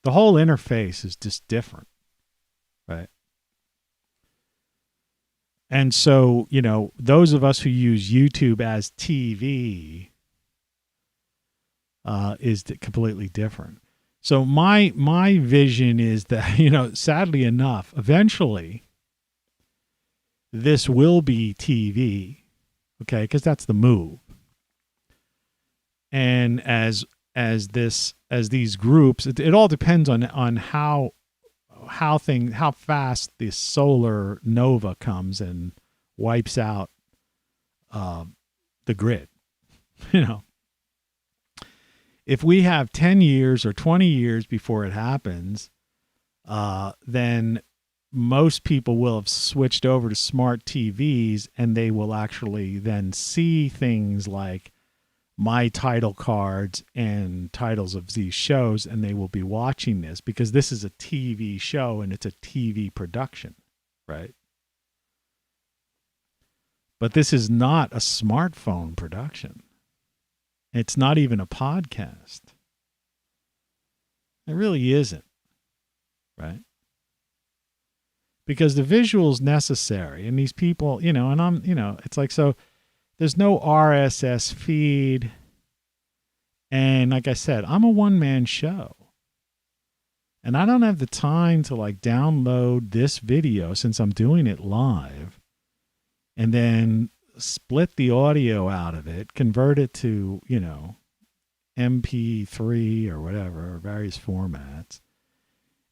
The whole interface is just different, right? And so, those of us who use YouTube as TV is completely different. So my vision is that, sadly enough, eventually this will be TV, okay? Because that's the move. And as these groups, it all depends on how fast this solar nova comes and wipes out the grid. If we have 10 years or 20 years before it happens, then most people will have switched over to smart TVs, and they will actually then see things like my title cards and titles of these shows, and they will be watching this because this is a TV show and it's a TV production, right? But this is not a smartphone production. It's not even a podcast. It really isn't, right? Because the visual's necessary, and these people, and I'm, it's like, so there's no RSS feed. And like I said, I'm a one-man show. And I don't have the time to like download this video since I'm doing it live and then split the audio out of it, convert it to, MP3 or whatever, or various formats,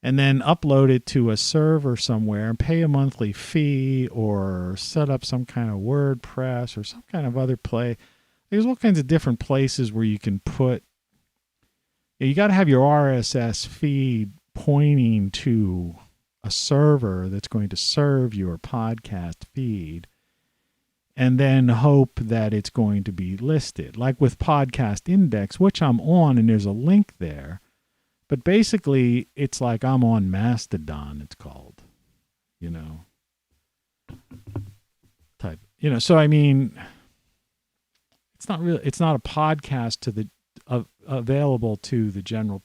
and then upload it to a server somewhere and pay a monthly fee or set up some kind of WordPress or some kind of other play. There's all kinds of different places where you can put, you got to have your RSS feed pointing to a server that's going to serve your podcast feed, and then hope that it's going to be listed. Like with Podcast Index, which I'm on, and there's a link there. But basically, it's like I'm on Mastodon, it's called, type. So I mean, it's not a podcast to the available to the general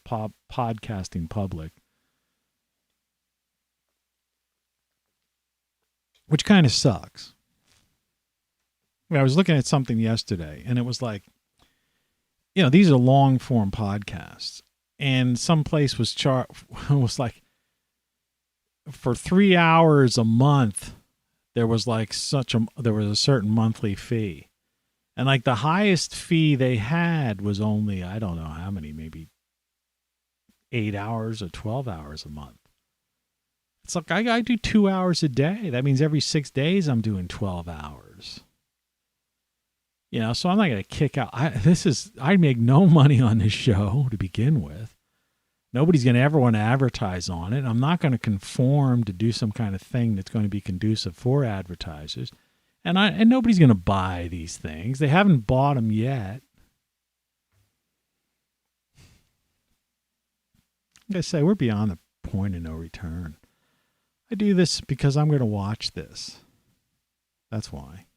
podcasting public, which kind of sucks. I was looking at something yesterday, and it was like, these are long form podcasts. And some place was like, for 3 hours a month, there was like there was a certain monthly fee. And like the highest fee they had was only, I don't know how many, maybe 8 hours or 12 hours a month. It's like, I do 2 hours a day. That means every 6 days I'm doing 12 hours. So I'm not going to kick out. I make no money on this show to begin with. Nobody's going to ever want to advertise on it. I'm not going to conform to do some kind of thing that's going to be conducive for advertisers. And nobody's going to buy these things. They haven't bought them yet. Like I say, we're beyond the point of no return. I do this because I'm going to watch this. That's why.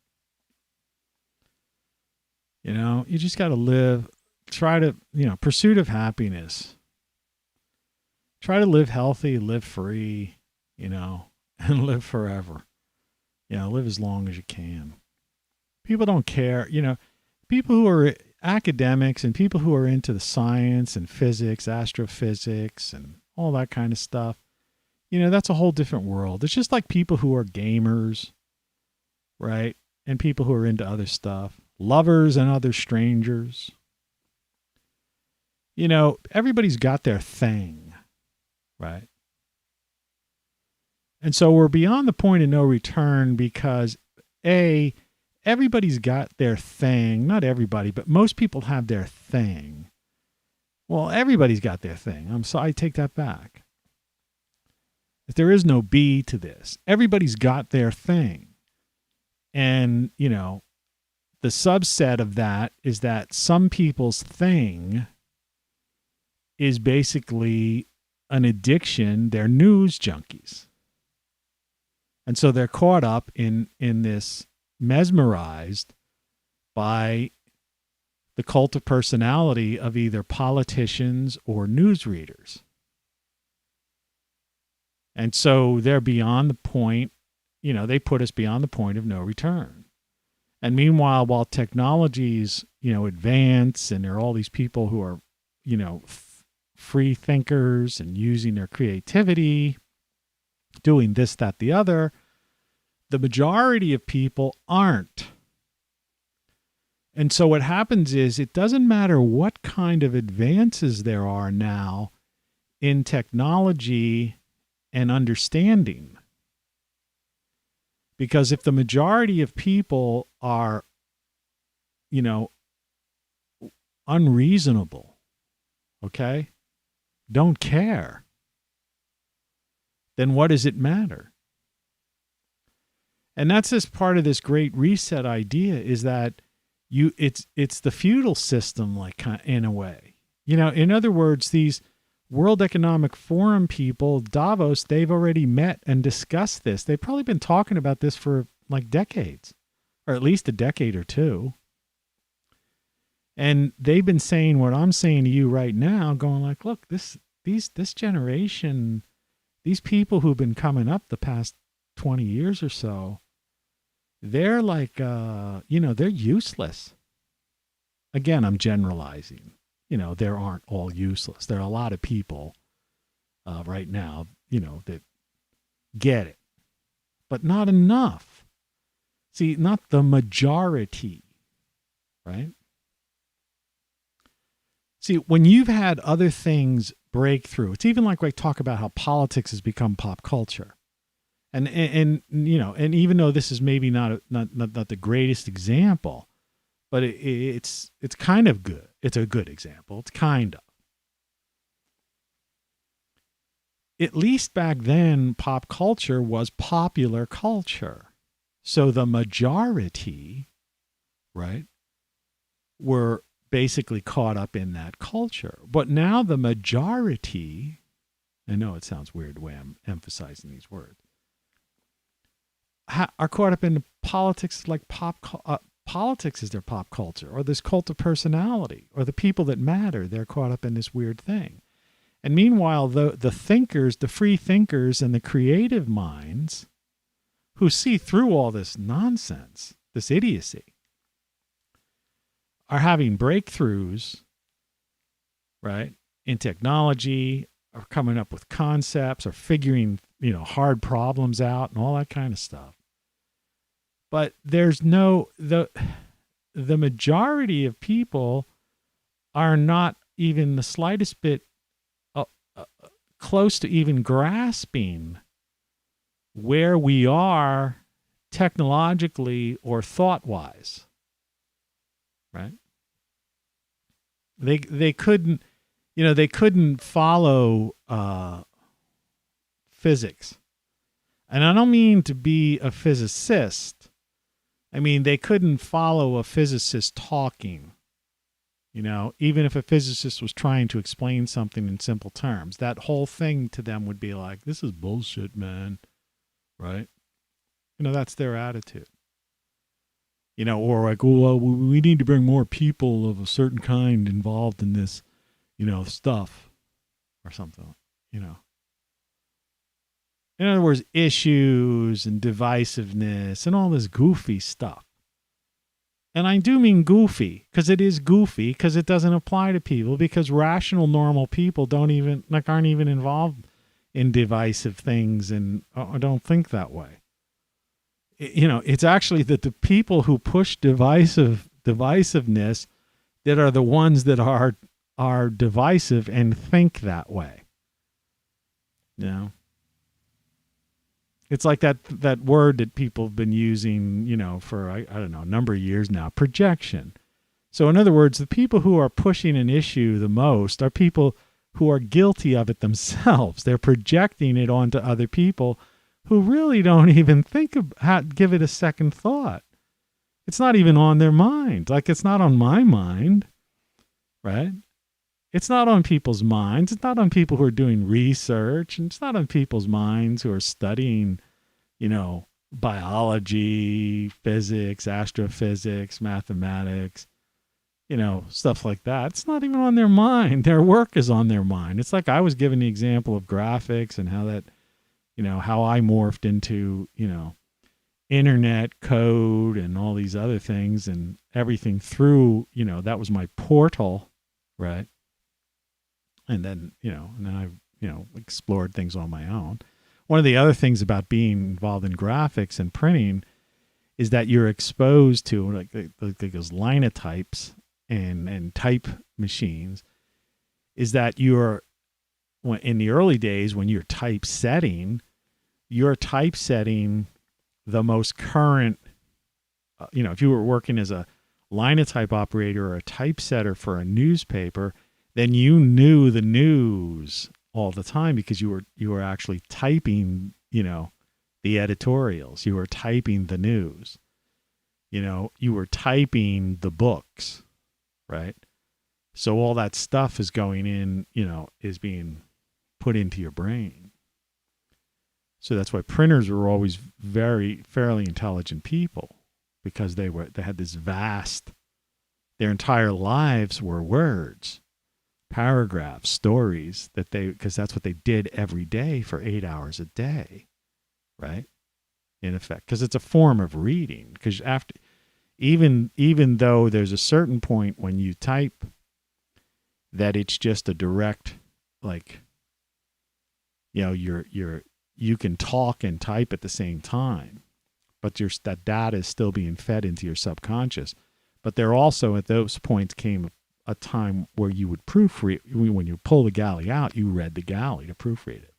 You just got to live, try to, pursuit of happiness. Try to live healthy, live free, and live forever. Live as long as you can. People don't care, people who are academics and people who are into the science and physics, astrophysics, and all that kind of stuff, that's a whole different world. It's just like people who are gamers, right? And people who are into other stuff. Lovers and other strangers. Everybody's got their thing, right? And so we're beyond the point of no return because, everybody's got their thing. Not everybody, but most people have their thing. Well, everybody's got their thing. I take that back. If there is no B to this, everybody's got their thing. And, the subset of that is that some people's thing is basically an addiction. They're news junkies. And so they're caught up in this, mesmerized by the cult of personality of either politicians or newsreaders. And so they're beyond the point, they put us beyond the point of no return. And meanwhile, while technologies, advance and there are all these people who are, free thinkers and using their creativity, doing this, that, the other, the majority of people aren't. And so what happens is it doesn't matter what kind of advances there are now in technology and understanding. Because if the majority of people are, unreasonable, okay, don't care, then what does it matter? And that's just part of this great reset idea, is that it's the feudal system, like, in a way. In other words, these World Economic Forum people, Davos, they've already met and discussed this. They've probably been talking about this for like decades, or at least a decade or two. And they've been saying what I'm saying to you right now, going like, look, this generation, these people who've been coming up the past 20 years or so, they're like, they're useless. Again, I'm generalizing. There aren't all useless. There are a lot of people right now, that get it, but not enough. See, not the majority, right? See, when you've had other things break through, it's even like I talk about how politics has become pop culture. And even though this is maybe not the greatest example, but it's kind of good. It's a good example. It's kind of. At least back then, pop culture was popular culture. So the majority, right, were basically caught up in that culture. But now the majority, I know it sounds weird the way I'm emphasizing these words, are caught up in the politics, like politics is their pop culture, or this cult of personality, or the people that matter. They're caught up in this weird thing. And meanwhile, the thinkers, the free thinkers and the creative minds who see through all this nonsense, this idiocy, are having breakthroughs, right, in technology, are coming up with concepts, or figuring, hard problems out and all that kind of stuff. But there's the majority of people are not even the slightest bit close to even grasping where we are technologically or thought-wise, right? They couldn't, they couldn't follow physics. And I don't mean to be a physicist. I mean, they couldn't follow a physicist talking. Even if a physicist was trying to explain something in simple terms, that whole thing to them would be like, this is bullshit, man. Right? That's their attitude. Or like, well, we need to bring more people of a certain kind involved in this, stuff or something, In other words, issues and divisiveness and all this goofy stuff. And I do mean goofy, because it is goofy, because it doesn't apply to people, because rational, normal people aren't even involved in divisive things and don't think that way. It's actually that the people who push divisiveness that are the ones that are divisive and think that way. It's like that word that people have been using, for, I don't know, a number of years now, projection. So in other words, the people who are pushing an issue the most are people who are guilty of it themselves. They're projecting it onto other people who really don't even give it a second thought. It's not even on their mind. Like, it's not on my mind, right? It's not on people's minds. It's not on people who are doing research. And it's not on people's minds who are studying, biology, physics, astrophysics, mathematics, stuff like that. It's not even on their mind. Their work is on their mind. It's like I was giving the example of graphics and how that, how I morphed into, internet code and all these other things and everything through, that was my portal, right? And then, I've, explored things on my own. One of the other things about being involved in graphics and printing is that you're exposed to like those linotypes and type machines, is that in the early days when you're typesetting the most current, if you were working as a linotype operator or a typesetter for a newspaper, then you knew the news all the time because you were actually typing, the editorials. You were typing the news. you were typing the books, right? So all that stuff is going in, is being put into your brain. So that's why printers were always fairly intelligent people, because they had this their entire lives were words, paragraphs, stories because that's what they did every day for 8 hours a day, right? In effect, because it's a form of reading. Because even though there's a certain point when you type that it's just a direct, like, you can talk and type at the same time, but that data is still being fed into your subconscious. But there also, at those points, came a time where you would proofread. When you pull the galley out, you read the galley to proofread it.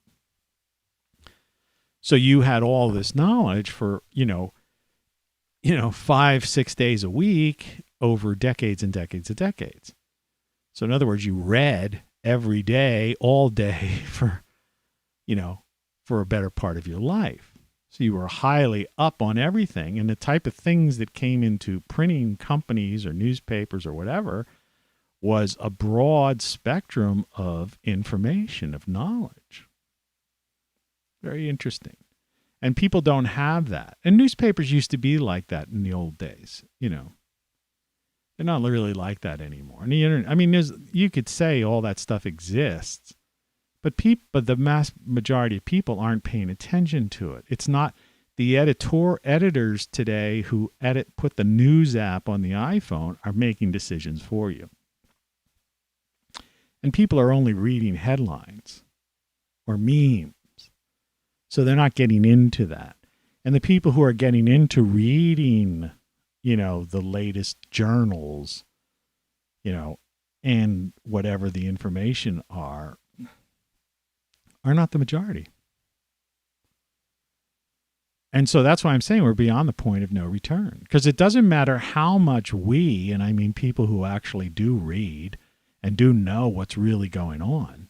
So you had all this knowledge for 5-6 days a week over decades and decades and decades. So in other words, you read every day, all day for a better part of your life. So you were highly up on everything. And the type of things that came into printing companies or newspapers or whatever was a broad spectrum of information, of knowledge. Very interesting. And people don't have that. And newspapers used to be like that in the old days, They're not really like that anymore. And the internet, you could say all that stuff exists, but the mass majority of people aren't paying attention to it. It's not the editors today who put the news app on the iPhone are making decisions for you. And people are only reading headlines or memes. So they're not getting into that. And the people who are getting into reading, the latest journals, and whatever the information are not the majority. And so that's why I'm saying we're beyond the point of no return. Because it doesn't matter how much and I mean people who actually do read and do know what's really going on,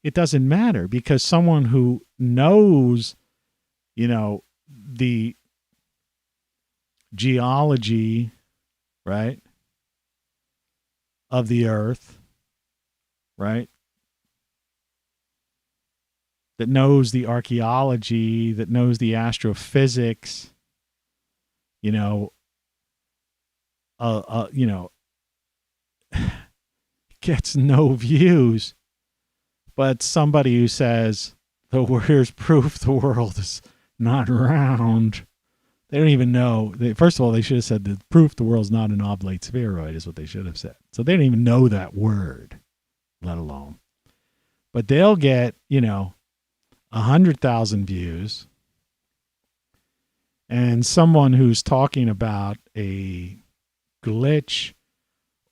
it doesn't matter, because someone who knows, the geology, right, of the earth, right, that knows the archaeology, that knows the astrophysics, gets no views. But somebody who says, here's proof the world is not round, they don't even know. First of all, they should have said the proof the world's not an oblate spheroid is what they should have said. So they don't even know that word, let alone. But they'll get, 100,000 views. And someone who's talking about a glitch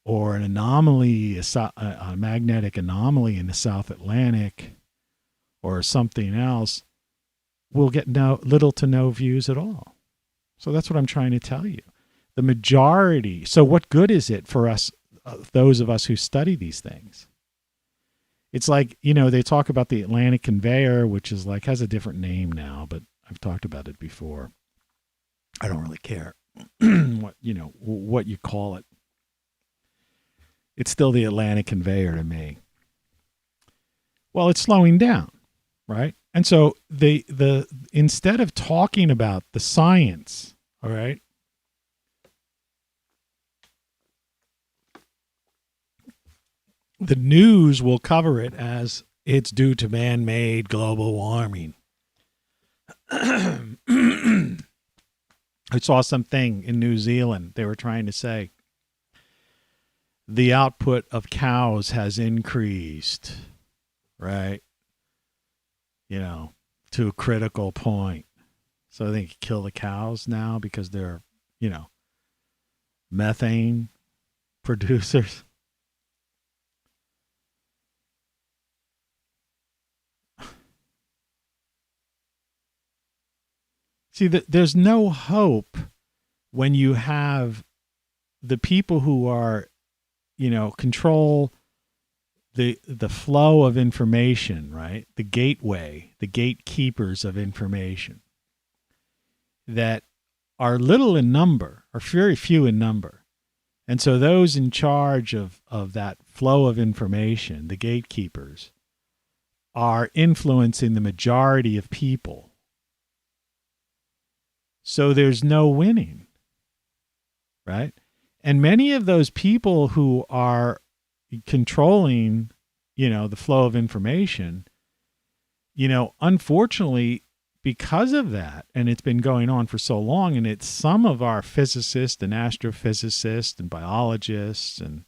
or an anomaly, a magnetic anomaly in the South Atlantic or something else, will get little to no views at all. So that's what I'm trying to tell you. The majority. So what good is it for us, those of us who study these things? It's like, they talk about the Atlantic conveyor, which is has a different name now, but I've talked about it before. I don't really care what you call it. It's still the Atlantic conveyor to me. Well, it's slowing down, right? And so the instead of talking about the science, all right, the news will cover it as it's due to man-made global warming. I saw something in New Zealand. They were trying to say the output of cows has increased, right? To a critical point. So they can kill the cows now because they're, methane producers. See, there's no hope when you have the people who are, control the flow of information, right? The gateway, the gatekeepers of information that are little in number, are very few in number. And so those in charge of that flow of information, the gatekeepers, are influencing the majority of people. So there's no winning, right? And many of those people who are controlling, the flow of information, unfortunately, because of that, and it's been going on for so long, and it's some of our physicists and astrophysicists and biologists and,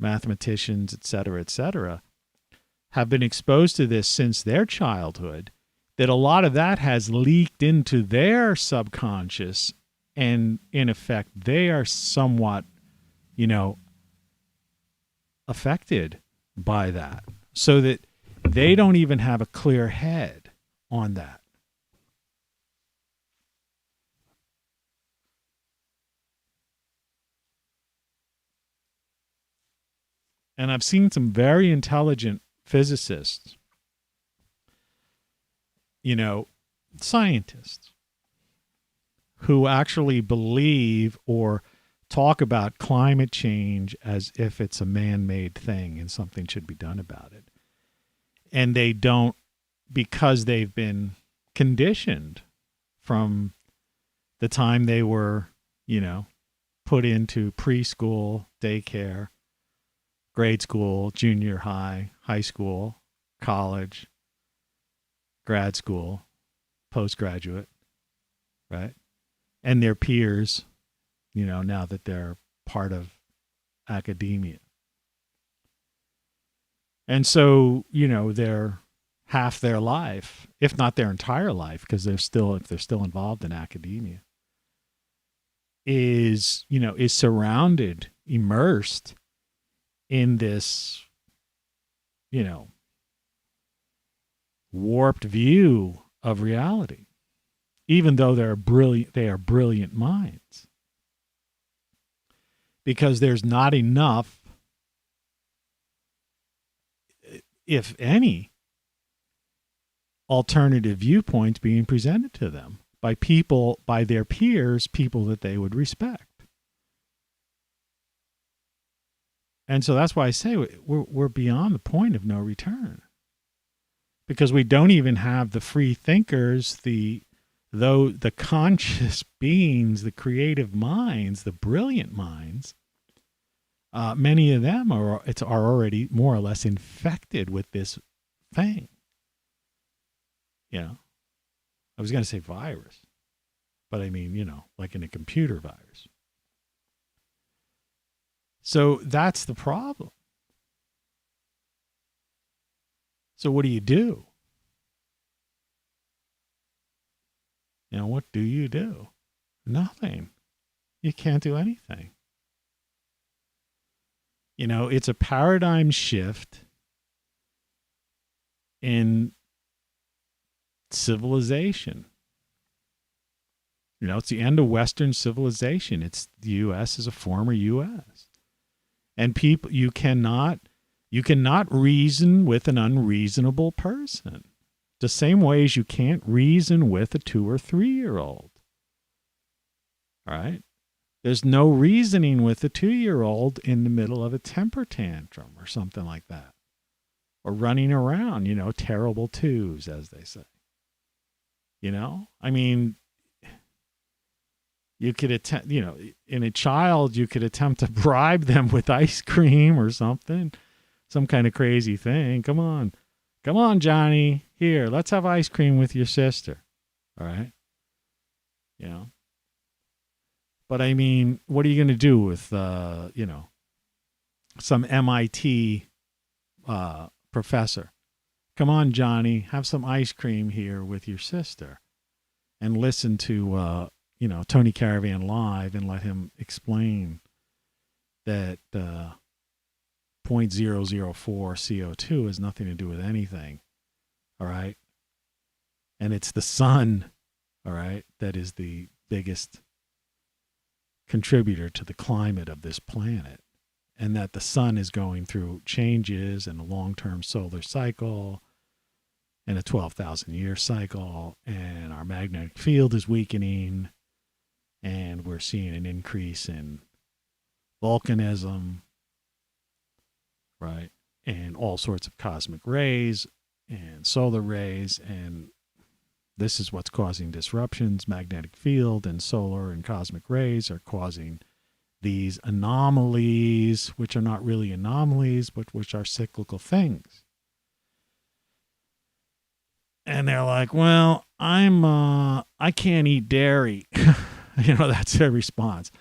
mathematicians, et cetera, have been exposed to this since their childhood, that a lot of that has leaked into their subconscious, and in effect, they are somewhat, affected by that, so that they don't even have a clear head on that. And I've seen some very intelligent physicists, scientists, who actually believe or talk about climate change as if it's a man-made thing and something should be done about it. And they don't, because they've been conditioned from the time they were, put into preschool, daycare, grade school, junior high, high school, college, grad school, postgraduate, right? And their peers, now that they're part of academia. And so, they're half their life, if not their entire life, because if they're still involved in academia, is surrounded, immersed in this, warped view of reality, even though they are brilliant minds. Because there's not enough, if any, alternative viewpoints being presented to them by people, by their peers, people that they would respect. And so that's why I say we're beyond the point of no return, because we don't even have the free thinkers, the conscious beings, the creative minds, the brilliant minds. Many of them are already more or less infected with this thing. I was going to say virus, but I mean, like in a computer virus. So that's the problem. So what do you do? What do you do? Nothing. You can't do anything. It's a paradigm shift in civilization. It's the end of Western civilization. It's the U.S. as a former U.S. And people, you cannot reason with an unreasonable person. The same way as you can't reason with a 2 or 3-year-old. All right? There's no reasoning with a 2-year-old in the middle of a temper tantrum or something like that. Or running around, terrible twos, as they say. I mean, you could attempt, in a child, you could attempt to bribe them with ice cream or something, some kind of crazy thing. Come on, Johnny, here, let's have ice cream with your sister. All right. But I mean, what are you going to do with, some MIT professor? Come on, Johnny, have some ice cream here with your sister, and listen to, Tony Caravan live, and let him explain that 0.004 CO2 has nothing to do with anything. All right. And it's the sun, all right, that is the biggest contributor to the climate of this planet. And that the sun is going through changes in a long-term solar cycle and a 12,000-year cycle, and our magnetic field is weakening, we're seeing an increase in volcanism, right? And all sorts of cosmic rays and solar rays. And this is what's causing disruptions. Magnetic field and solar and cosmic rays are causing these anomalies, which are not really anomalies, but which are cyclical things. And they're like, well, I can't eat dairy. That's their response.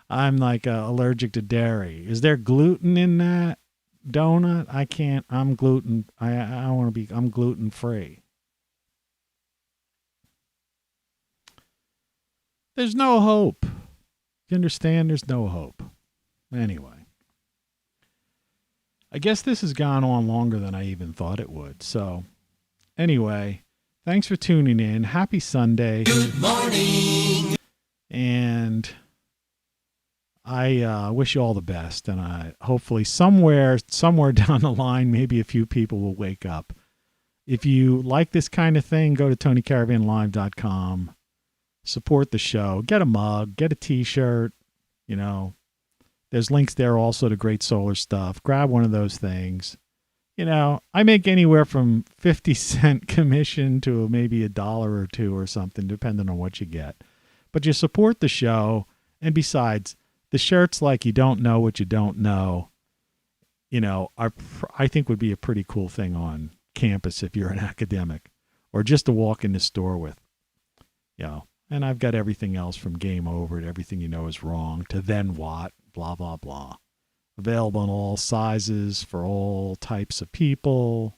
I'm like allergic to dairy. Is there gluten in that donut? I can't. I'm gluten. I'm gluten free. There's no hope. You understand? There's no hope. Anyway, I guess this has gone on longer than I even thought it would. So anyway, thanks for tuning in. Happy Sunday. Good morning. And I wish you all the best. And I hopefully somewhere down the line, maybe a few people will wake up. If you like this kind of thing, go to TonyCaravanLive.com. Support the show. Get a mug. Get a T-shirt. There's links there also to great solar stuff. Grab one of those things. I make anywhere from 50-cent commission to maybe $1 or $2 or something, depending on what you get. But you support the show. And besides, the shirts like you don't know what you don't know, I think would be a pretty cool thing on campus if you're an academic, or just to walk in the store with. And I've got everything else from Game Over to Everything You Know Is Wrong to Then What, blah, blah, blah. Available in all sizes for all types of people.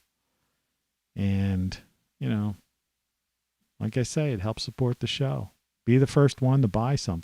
And, like I say, it helps support the show. Be the first one to buy something.